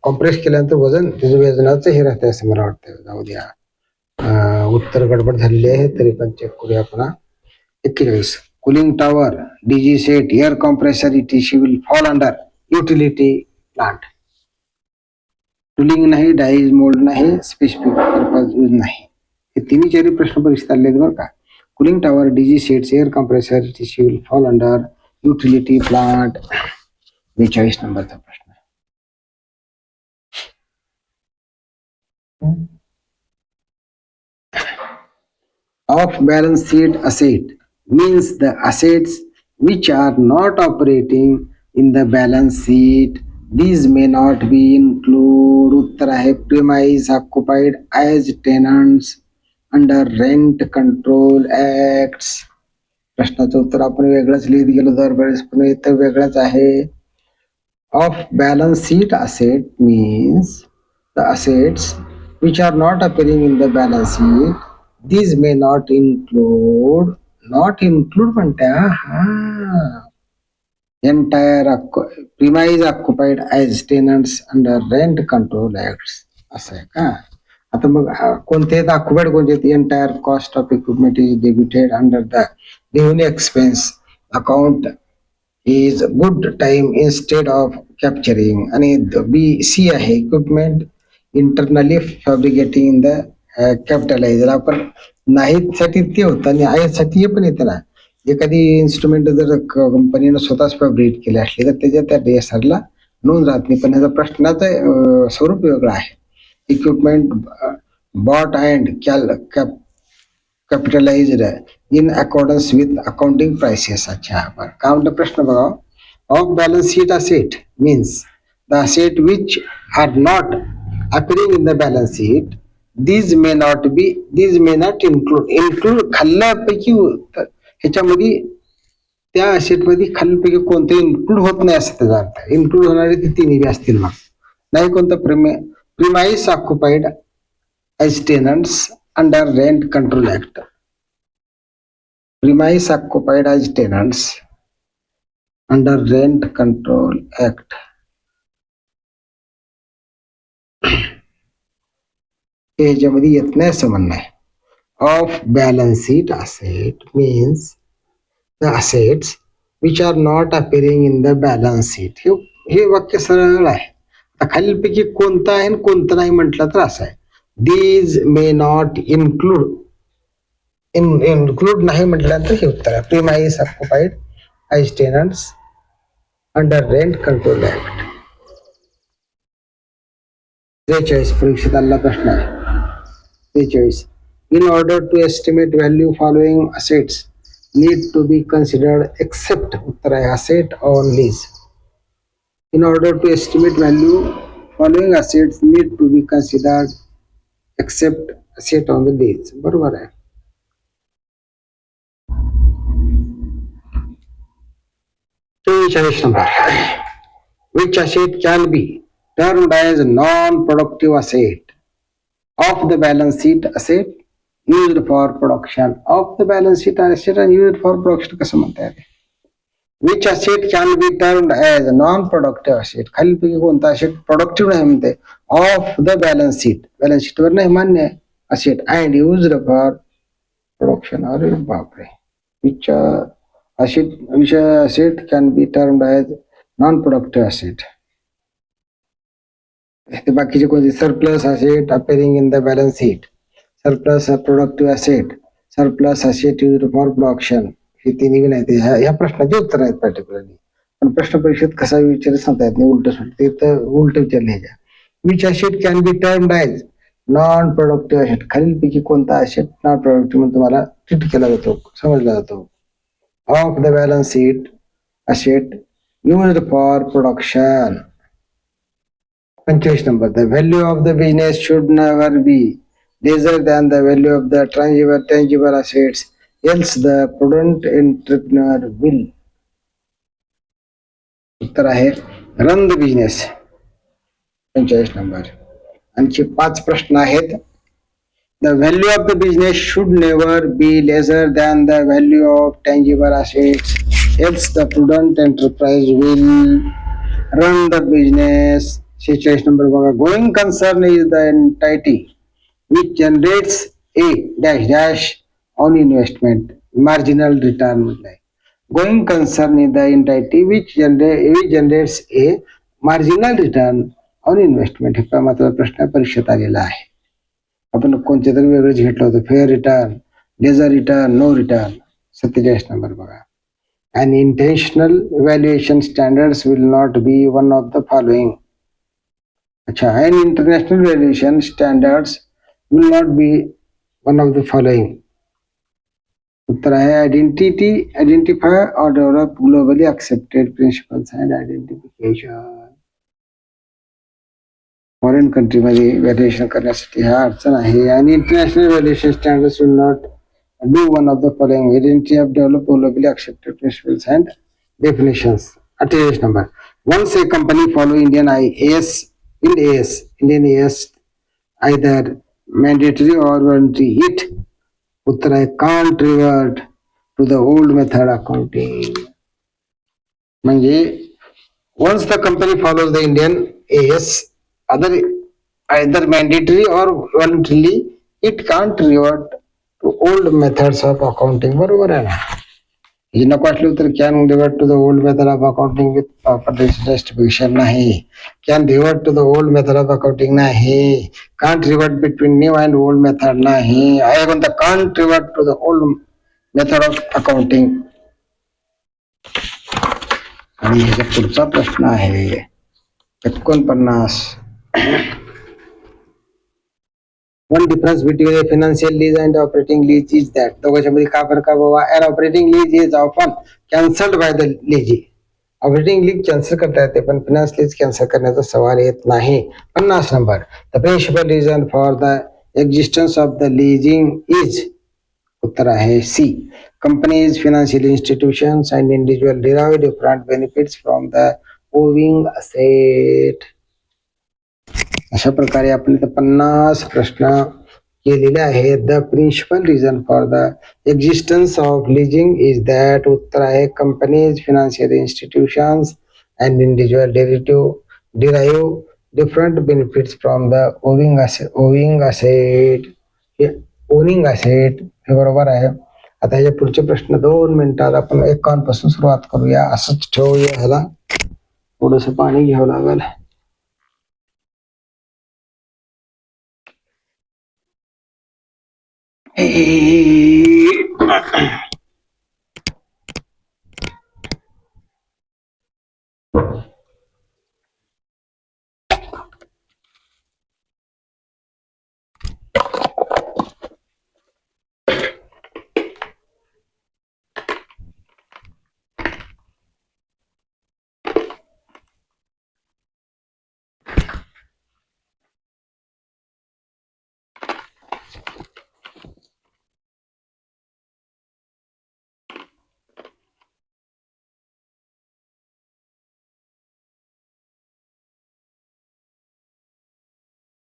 Speaker 1: कॉम्प्रेस केल्यानंतर वजन त्याचं वजनाचं हे राहते असं मला वाटतं. जाऊ द्या, उत्तर गडबड झालेली आहे, तरी पण चेक करूया आपण. 41. Cooling tower, DG set, air compressor etc will fall under utility plant. Cooling नाही, डाईज मोल्ड नाही, स्पेसिफिक पर्पज यूज नाही. हे तिन्ही चारी प्रश्न परीक्षेत आले बरं का. Cooling tower, DG sets, air compressor, tissue will fall under utility plant. 42 नंबरचा प्रश्न. Off balance sheet asset means the assets which are not operating in the balance sheet. These may not be include. उत्तर आहे premise occupied as tenants under rent control acts. प्रश्नाचं उत्तर आपण वेगळंच लिहित गेलो दरवेळेस, पण इथं वेगळंच आहे. Off balance sheet asset means the assets which are not appearing in the balance sheet. These may not include म्हणत्या entire premise occupied as tenants under rent control acts. असं आहे का. आता मग कोणते आहेत ऑक्युपाईड, कोणते आहेत. Entire cost of equipment is debited under the revenue expense account is good time instead of capturing. आणि बी सी आहे equipment internally fabricating in the कॅपिटलाइजर. आपण नाहीत साठी ते होतं आणि आहेत साठी हे पण येतं ना. एखादी इन्स्ट्रुमेंट जर कंपनीनं स्वतःच फॅब्रिकेट केली असली तर त्याच्या त्या DSR ला नोंद राहत नाही. पण ह्याचा प्रश्नाचं स्वरूप वेगळं आहे. Equipment bought and capitalized in accordance with accounting prices. अच्छा, काय म्हणतो प्रश्न बघा. Off balance sheet asset means the asset which are not appearing in the balance sheet. These may not include खाल्ल्यापैकी ह्याच्यामध्ये त्या असेट मध्ये खाल्ल्यापैकी कोणते इन्क्लूड होत नाही असं त्याचा अर्थ. इन्क्लूड होणारे ते तिन्ही असतील. मग नाही कोणतं premise occupied as tenants under rent control act. Premise occupied as tenants under rent control act. हे ह्याच्यामध्ये येत नाही असं म्हणणं आहे. Off balance sheet asset means the assets which are not appearing in the balance sheet. हे वाक्य सरळ आहे. आता खालीलपैकी कोणतं आहे आणि कोणतं नाही म्हटलं तर असं आहे. These may not include नाही म्हटल्यानंतर हे उत्तर आहे. Premise occupied as tenants under rent control act. 43 परीक्षेत आलेला प्रश्न आहे. 43. In order to estimate value following assets need to be considered except. उत्तर आहे asset on lease. In order to estimate value following assets need to be considered except asset on the lease. बरोबर आहे. 44 number. Which asset can be termed as non-productive asset? Off the balance sheet asset used for production. Off the balance sheet asset and used for production कसं म्हणता येते. Which asset can be termed as non-productive asset? खालीलपैकी कोणता asset productive नाही म्हणते. Off the balance sheet. Balance sheet वर नाही मान्य आहे asset and used for production. अरे बापरे. Which asset can be termed as non-productive asset? ते बाकीचे कोणते. Surplus asset appearing in the balance sheet, surplus productive asset, surplus asset used for production. हे तिन्ही नाही. ते ह्या प्रश्नाचे उत्तर आहेत पर्टिक्युलरली. पण प्रश्न परीक्षेत कसा विचार सांगता येत नाही. उलट सुलट ते तर उलट विचारले ह्याच्या. Which asset can be termed as non-productive asset? खालीलपैकी कोणता asset नॉन प्रोडक्टिव्ह म्हणून तुम्हाला ट्रीट केला जातो, समजला जातो. Of the balance sheet asset used for production. 25 number. The value of the business should never be lesser than the value of the tangible assets, else the prudent entrepreneur will. उत्तर आहे रन द बिझनेस. 45 नंबर. आणखी 5 प्रश्न आहेत. The value of the business should never be lesser than the value of tangible assets, else the prudent enterprise will run the business. 46 number बघा. Going concern is the entity which generates a dash dash on investment. Marginal return म्हटलंय. Going concern is the entity which generates a marginal return on investment हे महत्वाचा प्रश्न परीक्षेत आलेला आहे. आपण कोणते तरी वेगळंच घेतलं होतं, fair return, lessor return, no return. 47 number बघा. And intentional evaluation standards will not be one of the following. अच्छा, and international valuation standards will not be one of the following. उत्तर आहे identify or develop globally accepted principles and identification. Foreign country मध्ये व्हॅल्युएशन करण्यासाठी हा अडचण आहे. आणि international valuation standards will not do one of the following. Identity of developed globally accepted principles and definitions. 38 number. Once a company follow Indian AS, either mandatory or voluntary, it उत्तर है can't revert to the old method accounting. म्हणजे once the company follows the Indian AS, either mandatory or voluntarily, it can't revert to old methods of accounting. बरोबर आहे ना. हे नको असलं तर can revert to the old method of accounting with proper justification नाही. Can revert to the old method of accounting नाही. Can't revert between new and old method नाही. आहे कोणता? Can't revert to the old method of accounting. आणि ह्याचा पुढचा प्रश्न आहे 49. One difference between a financial lease and operating lease is that दोघांच्यामध्ये काय फरक आहे बाबा? An operating lease is often cancelled by the lessee. Operating lease cancel करता येते पण फिनान्स लीज कॅन्सल करण्याचा सवाल येत नाही. 50 number. The principal reason for the existence of the leasing is उत्तर आहे C. Companies, financial institutions and individual derive different benefits from the owing asset. अशा प्रकारे आपण 50 प्रश्न केलेले आहेत. The principal reason for the existence of leasing is that उत्तर आहे companies, financial institutions and individual derive different benefits from the owing asset. Owning asset हे बरोबर आहे. आता ह्याचे पुढचे प्रश्न 2 मिनिटात आपण 51 पासून सुरुवात करूया. असंच ठेवूया. ह्याला थोडस पाणी घ्यावं लागेल.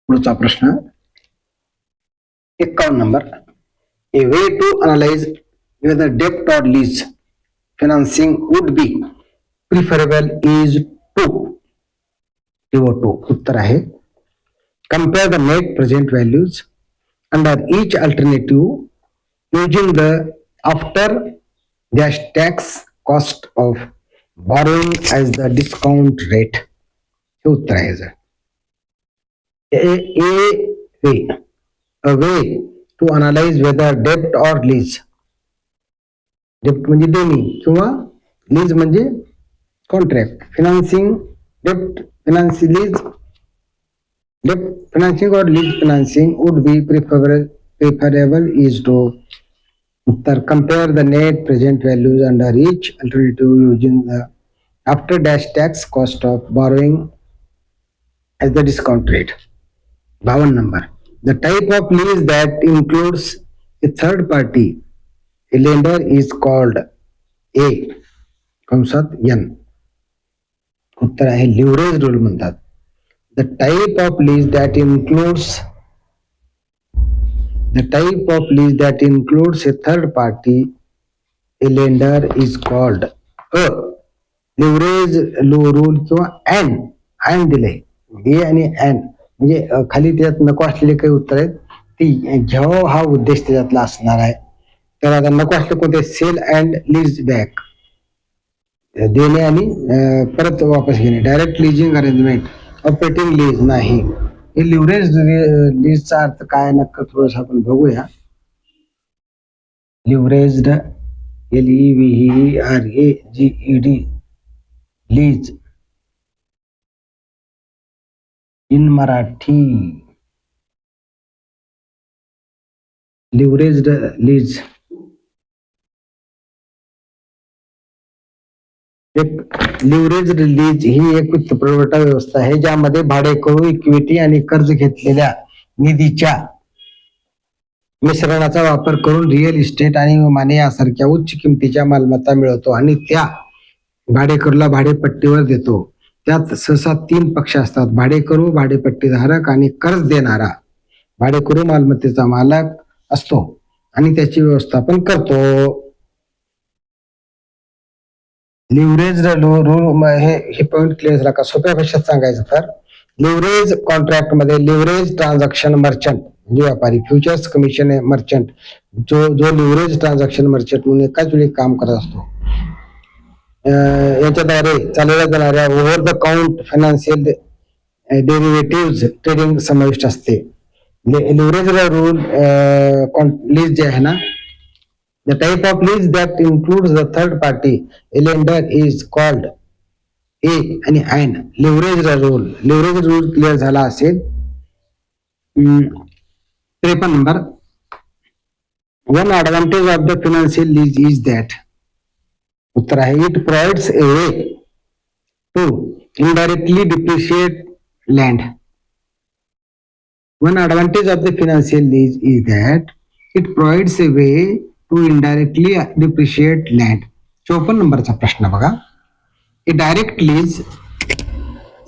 Speaker 1: पुढचा प्रश्न 51 number. A way to analyze whether debt or lease financing would be preferable is to उत्तर आहे compare the net present values under each alternative using the after dash tax cost of borrowing as the discount rate. हे उत्तर आहे. A way to analyze whether debt or lease. Debt म्हणजे देणी किंवा लीज म्हणजे contract. financing or lease financing would be preferable is to उत्तर compare the net present values under each alternative using the after dash tax cost of borrowing as the discount rate. 52 number. The type of lease that includes a third party a lender is called A कंसात N. उत्तर आहे लिव्हरेज रोल म्हणतात. The type of lease that includes a third party a lender is called a leverage rule किंवा एन दिले. ए आणि एन म्हणजे खाली त्यात नको असलेले काही उत्तर आहेत ती घ्यावं हा उद्देश त्याच्यातला असणार आहे. तर आता नको असले कोणते? सेल अँड लीज बॅक देणे आणि परत वापस घेणे. डायरेक्ट लिजिंग अरेंजमेंट ऑपरेटिंग लीज नाही. हे लिव्हरेज लीजचा अर्थ काय नक्की थोडस आपण बघूया. Leveraged LEVERAGED lease in Marathi. Leveraged lease leveraged lease ही एक वित्तपुरवठा व्यवस्था आहे ज्यामध्ये भाडेकरू, इक्विटी आणि कर्ज घेतलेल्या निधीच्या मिश्रणाचा वापर करून रिअल इस्टेट आणि विमाने यासारख्या उच्च किमतीच्या मालमत्ता मिळवतो आणि त्या भाडेकरूला भाडेपट्टीवर देतो. त्यात सहसा 3 पक्ष असतात: भाडेकरू, भाडेपट्टीधारक आणि कर्ज देणारा. भाडेकरू मालमत्तेचा मालक असतो आणि त्याची व्यवस्थापन करतो. लिव्हरेज रूल हे पॉइंट क्लिअर झाला का? सोप्या भाषेत सांगायचं तर लिव्हरेज कॉन्ट्रॅक्ट मध्ये लिव्हरेज ट्रान्झॅक्शन मर्चंट म्हणजे व्यापारी, फ्युचर्स कमिशन मर्चंट जो लिव्हरेज ट्रान्झॅक्शन मर्चंट म्हणून एकाच वेळी काम करत असतो, याच्याद्वारे चालवल्या जाणाऱ्या over the count financial derivative trading समाविष्ट असते. लिव्हरेज रूल लीज जे आहे ना, the type of lease that includes the third party lender is called A and leverage rule. Leverage rule clear झाला असेल. 53 number. One advantage of the financial lease is that उत्तर आहे it provides a way to indirectly depreciate land. One advantage of the financial lease is that it provides a way to indirectly depreciate land. 54 नंबरचा प्रश्न बघा. A direct lease,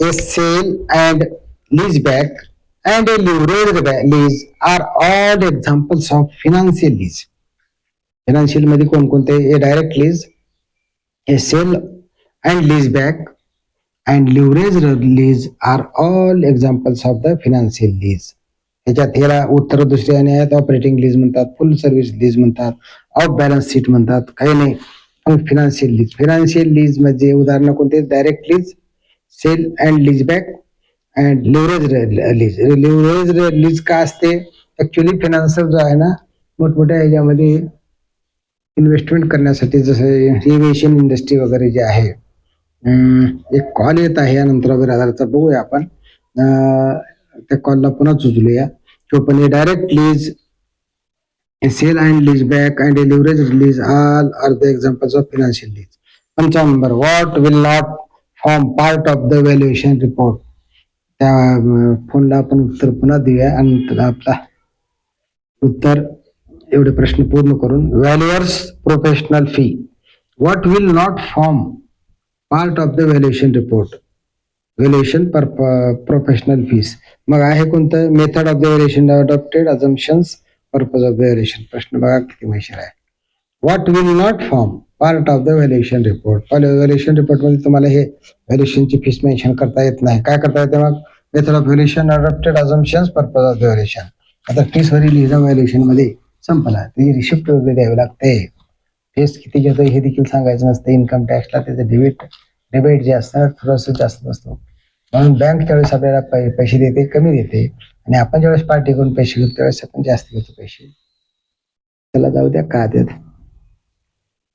Speaker 1: a sale and lease back and a leveraged lease are all examples of financial lease. Financial मध्ये कोणकोणते? A direct lease, a sale and lease back and leveraged lease are all examples of the financial lease. त्याच्यात ह्याला उत्तर दुसरे आणि आहेत. ऑपरेटिंग लीज म्हणतात, फुल सर्व्हिस लीज म्हणतात, ऑफ बॅलन्स शीट म्हणतात, काही नाही. पण फिनान्शियल लीज, फिनान्शियल लीज म्हणजे उदाहरण कोणते? Direct lease, sale and lease back and leverage lease. Leverage lease का असते? ऍक्च्युअली फिनान्सर जो आहे ना, मोठमोठ्या ह्याच्यामध्ये इन्व्हेस्टमेंट करण्यासाठी, जसं एव्हिएशन इंडस्ट्री वगैरे जे आहे. एक कॉल येत आहे यानंतर वगैरे आधाराचा बघूया आपण. त्या कॉलला पुन्हा उचलूया. तो पण direct lease, a sale and lease back and a leverage release all are the examples of financial lease. 55 number. What will not form part of the valuation report? त्या फोनला आपण उत्तर पुन्हा देऊया आणि आपला उत्तर एवढे प्रश्न पूर्ण करून. Valuers professional fee. What will not form part of the valuation report? Valuation per professional fees. मग आहे कोणतं? Method of the valuation adopted, assumptions, purpose of the valuation. प्रश्न बघा किती हुशार आहे. What will not form part of the valuation report? Valuation report मध्ये तुम्हाला हे व्हॅल्युएशनची फीस मेन्शन करता येत नाही. काय करता येते मग? Method of valuation adopted, assumptions, purpose of the valuation. आता फीस वरील लिहिलं व्हॅल्युएशन मध्ये संपला. त्याची रिसिप्ट वगैरे द्यावी लागते. फीस किती घेतो हे देखील सांगायचं नसतं. इन्कम टॅक्सला त्याचं डिबेट जे असतं थोडंसं जास्त असतो. म्हणून बँक त्यावेळेस आपल्याला पैसे देते, कमी देते, आणि आपण ज्यावेळेस पार्टी करून पैसे घेतो त्यावेळेस आपण जास्त घेतो पैसे. त्याला जाऊ द्या का देत.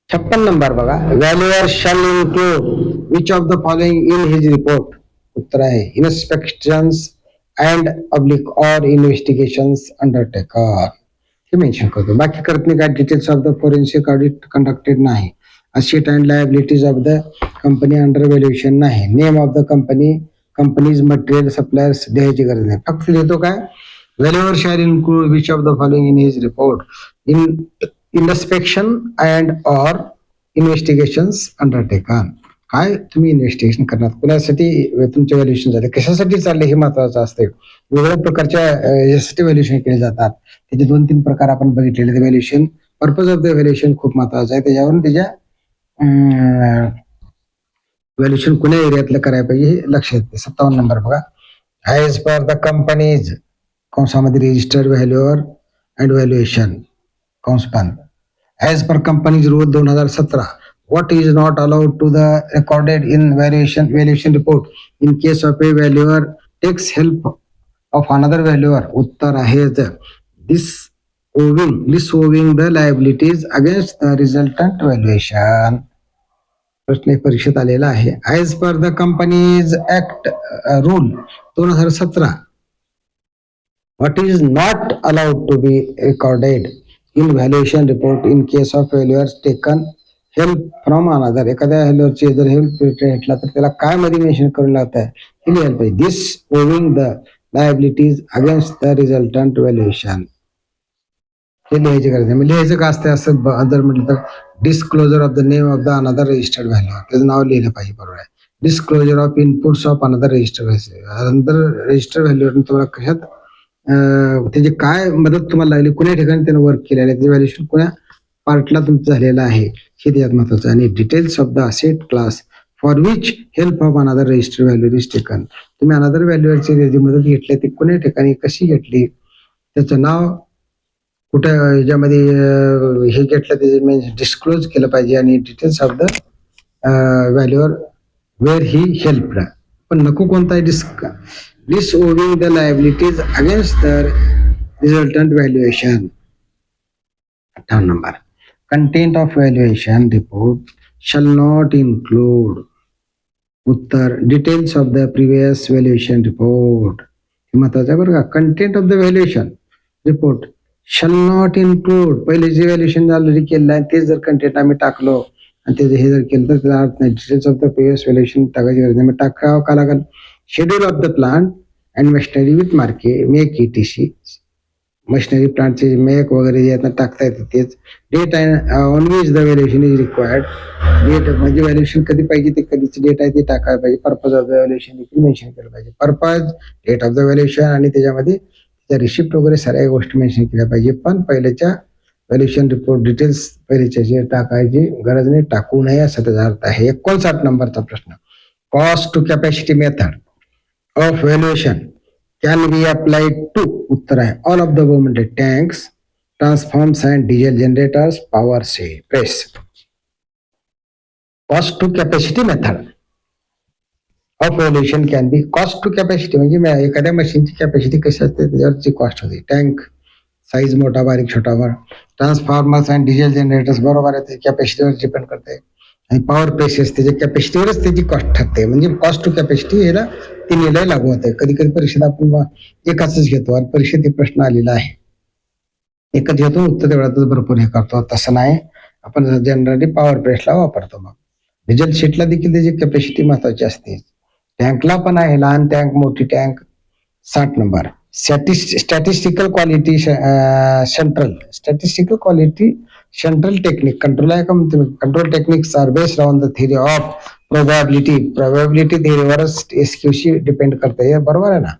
Speaker 1: 56 नंबर बघा. Valuer shall include which of the following in his report? उत्तर आहे inspections and public or investigations undertaken. हे मेन्शन करतो. बाकी करत नाही. काय details of the forensic audit conducted नाही. Asset and liabilities of the company under valuation नाही. Name of the companies material suppliers द्यायची गरज नाही. फक्त लिहितो काय? Valuer shall include which of the following in his report? Inspection and or investigations undertaken. काय तुम्ही इन्व्हेस्टिगेशन करणार? कुणासाठी तुमचे व्हॅल्युएशन झाले, कशासाठी चालले, हे महत्वाचं असते. वेगवेगळ्या प्रकारच्या यासाठी व्हॅल्युएशन केले जातात. त्याचे 2-3 प्रकार आपण बघितलेले. Valuation, purpose of the valuation खूप महत्वाचं आहे. त्याच्यावरून त्याच्या व्हॅल्युएशन कुण्या एरियातलं करायला पाहिजे हे लक्षात येते. 57 नंबर बघा. ॲज पर द कंपनीज कंसामध्ये रजिस्टर्ड व्हॅल्युअर अँड व्हॅल्युएशन कंस बंद. As per companies rule 2017 what is not allowed to the recorded in valuation report in case of a valuer takes help of another valuer. उत्तर आहे disowning the liabilities against the resultant valuation. प्रश्न परीक्षेत आलेला आहे. As per the companies act rule 2017, what is not allowed to be recorded in valuation report in case of valuers taken help from another. एखाद्या व्हॅल्युअरची जर हेल्प घेतला तर त्याला काय मध्ये मेन्शन करून लावत आहे हे लिहायला पाहिजे. This owing the liabilities against the resultant valuation हे लिहायची गरज आहे. लिहायचं का असते असं जर म्हटलं तर disclosure of the name of the another registered value त्याचं नाव लिहिलं पाहिजे. बरोबर आहे. Disclosure of inputs of another registered value. Another registered value तुम्हाला कशात त्याची काय मदत तुम्हाला लागली, कुण्या ठिकाणी त्यानं वर्क केलेलं आहे, त्याचं व्हॅल्युएशन कुण्या पार्टला तुमचं झालेलं आहे हे त्याच्यात महत्वाचं. आणि details of the asset class for which help of another registered value is taken. तुम्ही अनदर व्हॅल्यूची जी मदत घेतली ती कुण्या ठिकाणी कशी घेतली, त्याचं नाव कुठे याच्यामध्ये हे घेतलं ते डिस्क्लोज केलं पाहिजे. आणि details of the valuer where he help. पण नको कोणता disowning the liabilities against the resultant valuation. 8 number, content of valuation report shall not include उत्तर details of the previous valuation report. महत्वाचं बरं का. Content of the valuation report shall not include. पहिले जे व्हॅल्युएशन ऑलरेडी केलं आहे तेच जर कंटेंट आम्ही टाकलो आणि त्याचं हे जर केलं तर त्याला अर्थ नाही. Details of the previous valuation टाकायची गरज नाही. मग टाकावं का लागेल. Schedule of the plant and machinery with make ETC. Machinery प्लांटचे मेक वगैरे जे आहेत टाकता येते तेच. Date and on which the valuation is required. Date म्हणजे व्हॅल्युएशन कधी पाहिजे ते कधीची डेट आहे ते टाकायला पाहिजे. पर्पज ऑफ द व्हॅल्युएशन देखील मेन्शन केलं पाहिजे. Purpose, date of the valuation आणि त्याच्यामध्ये त्या रिसिप्ट वगैरे सगळ्या गोष्टी मेन्शन केल्या पाहिजे. पण पहिल्याच्या व्हॅल्युएशन रिपोर्ट डिटेल्स पहिल्याच्या जे टाकायची गरज नाही, टाकू नये असा त्याचा अर्थ आहे. 59 नंबरचा प्रश्न. Cost to capacity method of valuation can be applied to. उत्तर आहे ऑल ऑफ द म्हणजे tanks, transforms and diesel generators, power press. Cost to capacity method of valuation can be. Cost to capacity म्हणजे एखाद्या मशीनची कॅपॅसिटी कशी असते त्याच्यावरची कॉस्ट होती. टँक साईज मोठा बारीक छोटा वर. ट्रान्सफॉर्मर्स अँड डिझेल जनरेटर्स बरोबर आहे, ते कॅपॅसिटीवर डिपेंड करते. आणि पॉवर प्रेसेस त्याच्या कॅपॅसिटीवरच त्याची कॉस्ट ठरते. म्हणजे कॉस्ट टू कॅपॅसिटी याला तिन्हीला लागू होते. कधी कधी परीक्षेत आपण एकाच घेतो आणि परीक्षेत प्रश्न आलेला आहे एकच घेतो, उत्तर तेवढ्यातच भरपूर हे करतो. तसं नाही, आपण जनरली पॉवर प्रेसला वापरतो. मग डिझेल शीटला देखील त्याची कॅपॅसिटी महत्वाची असते. टँकला पण आहे, लहान टँक, मोठी tank. 60 number. Statistical quality central technique control आहे का म्हणते. Control techniques are based on the theory of probability थिअरीवरच SQC डिपेंड करते. बरोबर आहे ना.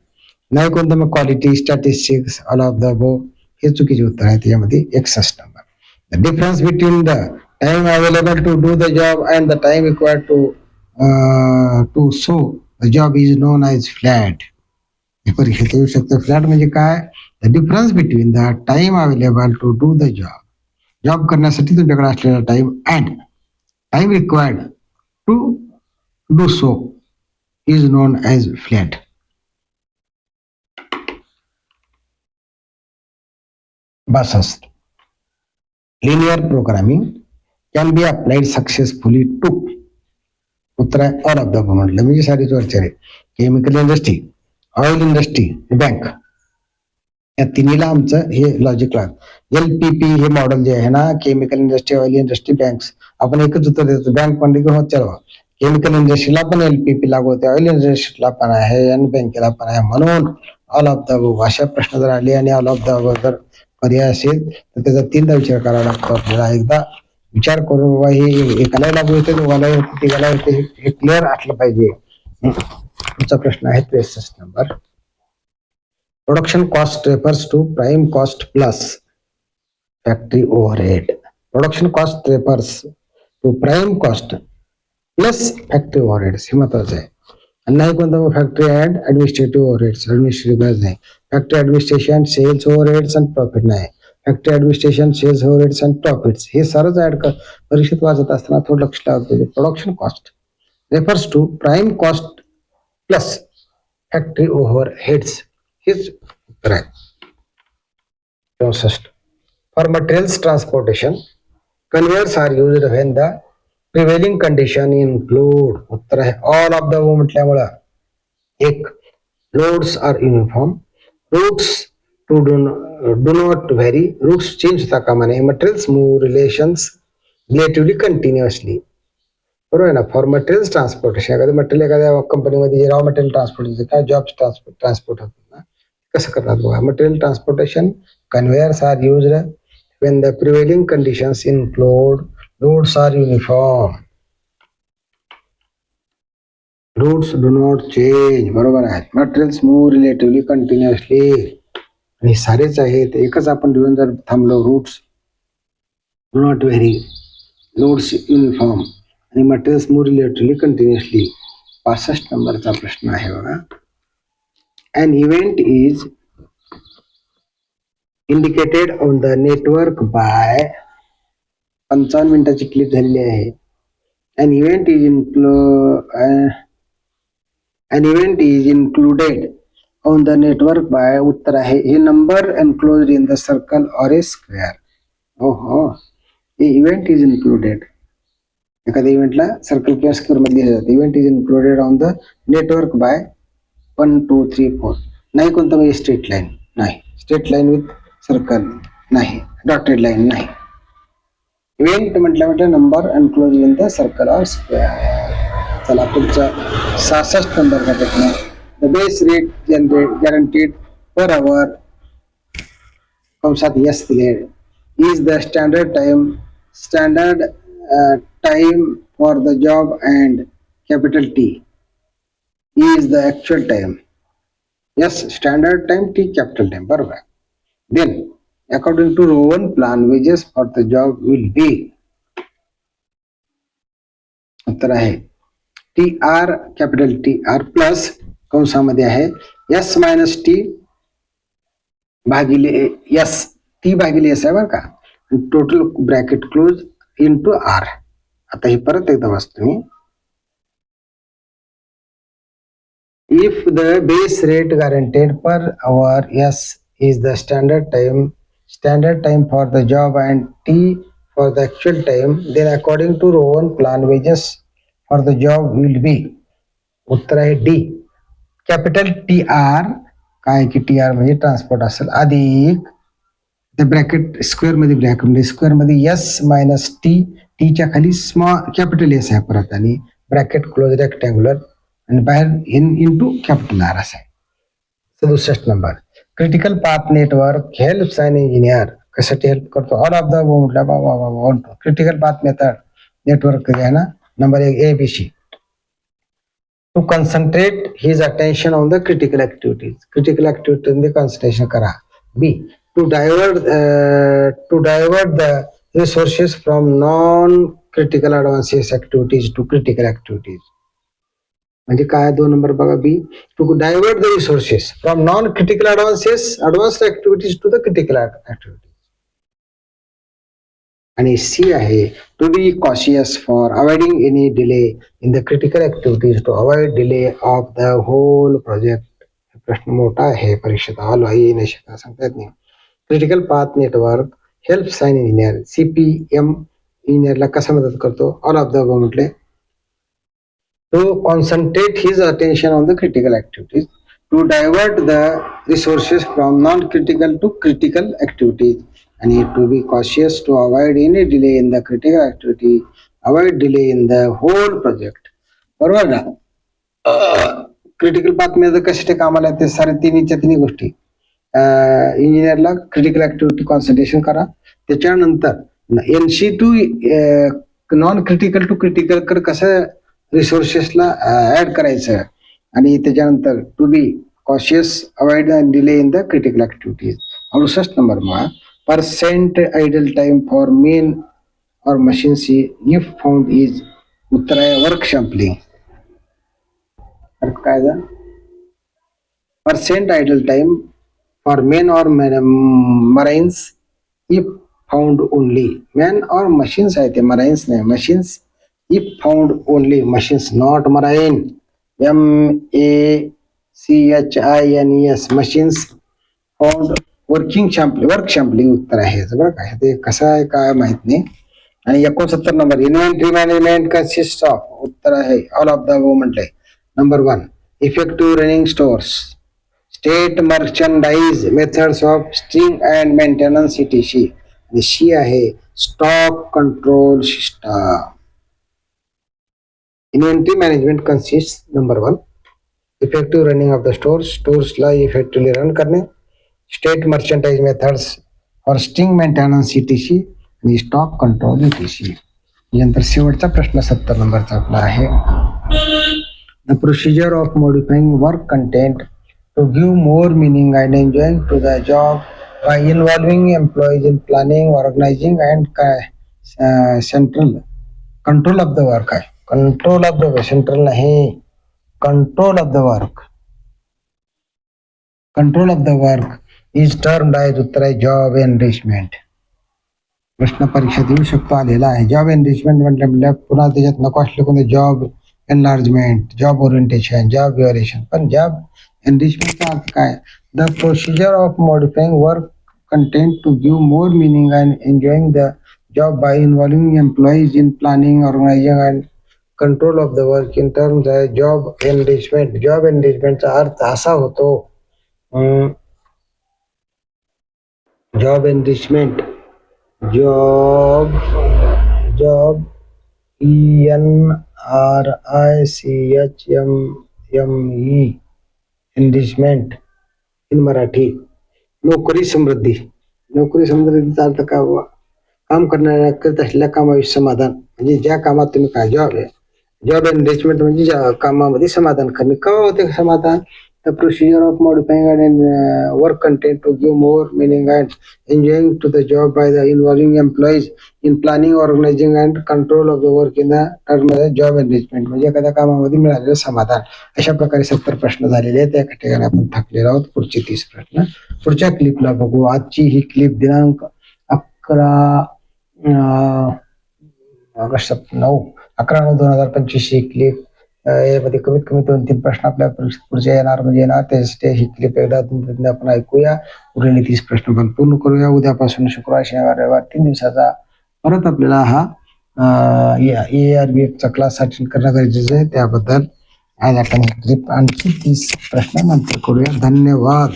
Speaker 1: नाही कोणतं मग quality, statistics, all of the above हे चुकीचे उत्तर आहे त्याच्यामध्ये. 61 number. The difference between the time available to do the job and the time required to so the job is known as flat. परीक्षेत येऊ शकतं. फ्लॅट म्हणजे काय. The difference between the time available to do the job करण्यासाठी तुमच्याकडे असलेला time and time required to do so is known as flat. बस linear programming can be applied successfully to. उत्तर आहे ऑल ऑफ द अबोव म्हटलं म्हणजे सारीच वरचे आहे. Chemical industry, oil industry, bank या तिन्हीला आमचं हे लॉजिक लागतं. LPP हे मॉडेल जे आहे ना, chemical industry, oil industry, banks, आपण एकच उत्तर देतो. बँक पण हो चलो, केमिकल इंडस्ट्रीला पण LPP लागू होते, ऑइल इंडस्ट्रीला पण आहे आणि बँकेला पण आहे. म्हणून ऑल ऑफ द अबोव अशा प्रश्न जर आले आणि ऑल ऑफ द अबोव जर पर्याय असेल तर त्याचा 3दा विचार करावा लागतो आपल्याला. एकदा विचार करून बाबा हे एकाला लागू होते, दोघाला होते, तिघाला होते, हे क्लिअर असलं पाहिजे. पुढचा प्रश्न आहे 63 number. Production cost refers to prime cost plus factory overhead. Production cost refers to prime cost plus factory overhead हे महत्वाचं आहे. आणि नाही कोणतं factory and administrative overheads. Administrative गरज नाही. फॅक्टरी ऍडमिनिस्ट्रेशन, सेल्स ओव्हरहेड्स आणि प्रॉफिट नाही. Factory administration, sales overheads and profits हे सर्वच ऍड कर. परीक्षेत वाचत असताना थोडं लक्ष ठेवायचं. Production cost refers to prime cost plus factory overheads. हेच उत्तर आहे. 64. For materials transportation conveyors are used when the prevailing condition include. उत्तर आहे ऑल ऑफ द म्हटल्यामुळं. एक, loads are uniform, routes do not vary, routes change होता कामा नये, materials move relations relatively continuously. बरोबर आहे ना. फॉर मटेरियल्स ट्रान्सपोर्टेशन एखाद्या मटेरियल एखाद्या कंपनीमध्ये रॉ मटेरियल ट्रान्सपोर्ट काय जॉब ट्रान्सपोर्ट होतात ना, कसं करतात बघा. Material transportation conveyors are used when the prevailing conditions include routes are uniform, routes do not change. बरोबर आहे. materials move relatively continuously. आणि सारेच आहेत. एकच आपण लिहून जर थांबलो, roots do not vary, loads uniform आणि materials move relatively continuously. 65 नंबरचा प्रश्न आहे बघा. an event is indicated on the network by 55 मिनिटाची क्लिप झालेली आहे. an event is included on the network by उत्तर आहे हे number enclosed in the circle or a square. हो इव्हेंट इज इन्क्लुडेड एखाद्या इव्हेंटला सर्कल किंवा स्क्वेअर मध्ये लिहिले जाते. Event is included on the network by 1 2 3 4. नाही कोणतं म्हणजे स्ट्रेट लाईन नाही, स्ट्रेट लाईन विथ सर्कल नाही, डॉटेड लाईन नाही. इव्हेंट म्हटलं number enclose in the circle or square. चला पुढचा 66 नंबरचा प्रश्न. The base rate guaranteed per hour कंसात यस दिले is the standard time for the job and capital T is the actual time. S standard time, T capital time. बरोबर. Then according to Rowan plan wages for the job will be. उत्तर आहे T R capital T R plus कंसामध्ये आहे एस मायनस टी भागिले एस, टी भागिले एस आहे बरं का. Total bracket close into R. आता हे परत एकदा वाचतो मी. If the base rate guaranteed per hour S is the standard time for the job and T for the actual time, then according to Rowan plan wages for the job will be. उत्तर आहे डी कॅपिटल टी आर. काय की टी आर म्हणजे ट्रान्सपोर्ट असेल अधिक त्या ब्रॅकेट स्क्वेअर मध्ये स्क्वेअर मध्ये एस मायनस टी, टीच्या खाली स्मॉल कॅपिटल एस आहे परत आणि ब्रॅकेट क्लोज रेक्टँग्युलर आणि बाहेर इंटू कॅपिटल आर असं आहे. 67 number. Critical path network helps an engineer कशासाठी हेल्प करतो. ऑल ऑफ द म्हटलं क्रिटिकल पाथ मेथड नेटवर्क आहे ना. Number 1 ABC to concentrate his attention on the critical activities. Critical activity concentration करा. B to divert the resources from non critical advances activities to critical activities. म्हणजे काय 2 नंबर बघा. B to divert the resources from non critical advanced activities to the critical activities. आणि सी आहे to be cautious for avoiding any delay in the critical activities to avoid delay of the whole project. प्रश्न मोठा आहे, परीक्षेत आलो आहे सांगता येत नाही. Critical path network helps an engineer. CPM इंजिनियरला कसा मदत करतो. ऑल ऑफ द म्हटले to concentrate his attention on the critical activities, to divert the resources from non-critical to critical activities, and to be cautious to avoid any delay in the critical activity, avoid delay in the whole project. बरोबर ना. क्रिटिकल पाथ मध्ये कशाचे कामाला ते सारे तिन्ही गोष्टी. इंजिनियरला क्रिटिकल ऍक्टिव्हिटी कॉन्सन्ट्रेशन करा. त्याच्यानंतर NC to non critical to critical कर कसं रिसोर्सेसला ऍड करायचं आणि त्याच्यानंतर to be cautious avoid delay in the critical activities. 68 number मग percent idle time for men or machine see if found is. उत्तर आहे वर्क सॅम्पलिंग. काय झालं. Percent idle time for men or marines if found only. Man or machines आहे ते, मराईन्स नाही. Machines if found only machines, not marine. MACHINES machines found working शॅम्पलिंग, work शॅम्पलिंग उत्तर आहे बरं काय. ते कसं आहे काय माहित नाही. आणि 69 number, inventory management consist of, उत्तर आहे ऑल ऑफ द अबोव्ह म्हटलंय. Number 1 effective running stores, state merchandise, methods of string and maintenance ETC. आणि शी आहे stock control system. Inventory management consist, number 1 effective running of the stores, स्टोर्सला इफेक्टिव्हली रन करणे. State merchandise methods for string maintenance ETC आणि स्टॉक कंट्रोल ETC. नंतर शेवटचा प्रश्न 70 नंबरचा आपला आहे. The procedure of modifying work content to give more meaning and enjoying to the job by involving employees in planning, organizing and central control of the work आहे. कंट्रोल ऑफ द, सेंट्रल नाही, control of the work. Control of the work is termed as, उत्तर आहे जॉब एनरिचमेंट. प्रश्न परीक्षेत येऊ शकतो, आलेला आहे. जॉब एनरिचमेंट म्हटलं पुन्हा त्याच्यात नको असले कोणते job enlargement, job orientation, job variation. पण जॉब एनरिचमेंटचा अर्थ काय? The procedure of modifying work content to give more meaning and enjoying the job by involving employees in planning, organizing and control of the work in terms आहे जॉब एनरिचमेंट. जॉब एनरिचमेंटचा अर्थ असा होतो, job enrichment, job ENRICHME enrichment in Marathi. नोकरी समृद्धी. नोकरी समृद्धीचा अर्थ काय? काम करणाऱ्या करत असलेल्या कामाविषयी समाधान, म्हणजे ज्या कामात तुम्ही काय, जॉब एनरिचमेंट म्हणजे ज्या कामामध्ये समाधान करणे. केव्हा होते समाधान? The procedure of modifying and work content to give more meaning and enjoying to the job by the involving employees in planning, organizing and control of the work in the term job enrichment, म्हणजे एखाद्या कामामध्ये मिळालेलं समाधान. अशा प्रकारे 70 प्रश्न झालेले आहेत. त्या ठिकाणी आपण थकलेलो आहोत. पुढचे 30 प्रश्न पुढच्या क्लिपला बघू. आजची ही क्लिप दिनांक 11/9/2025 ही क्लिप. यामध्ये कमीत कमी 2-3 प्रश्न आपल्या पुढच्या येणार म्हणजे येणार. त्यासाठी ही क्लिप एकदा आपण ऐकूया. उरलेले 30 प्रश्न पण पूर्ण करूया. उद्यापासून शुक्रवार, शनिवार, रविवार 3 दिवसाचा परत आपल्याला हा ARBF चा क्लास अटेंड करणं गरजेचं आहे. त्याबद्दल आज आपण ही क्लिप आणखी 30 प्रश्न नंतर करूया. धन्यवाद.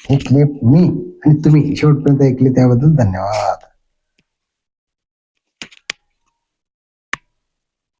Speaker 1: ही क्लिप मी आणि तुम्ही शेवटपर्यंत ऐकली त्याबद्दल धन्यवाद.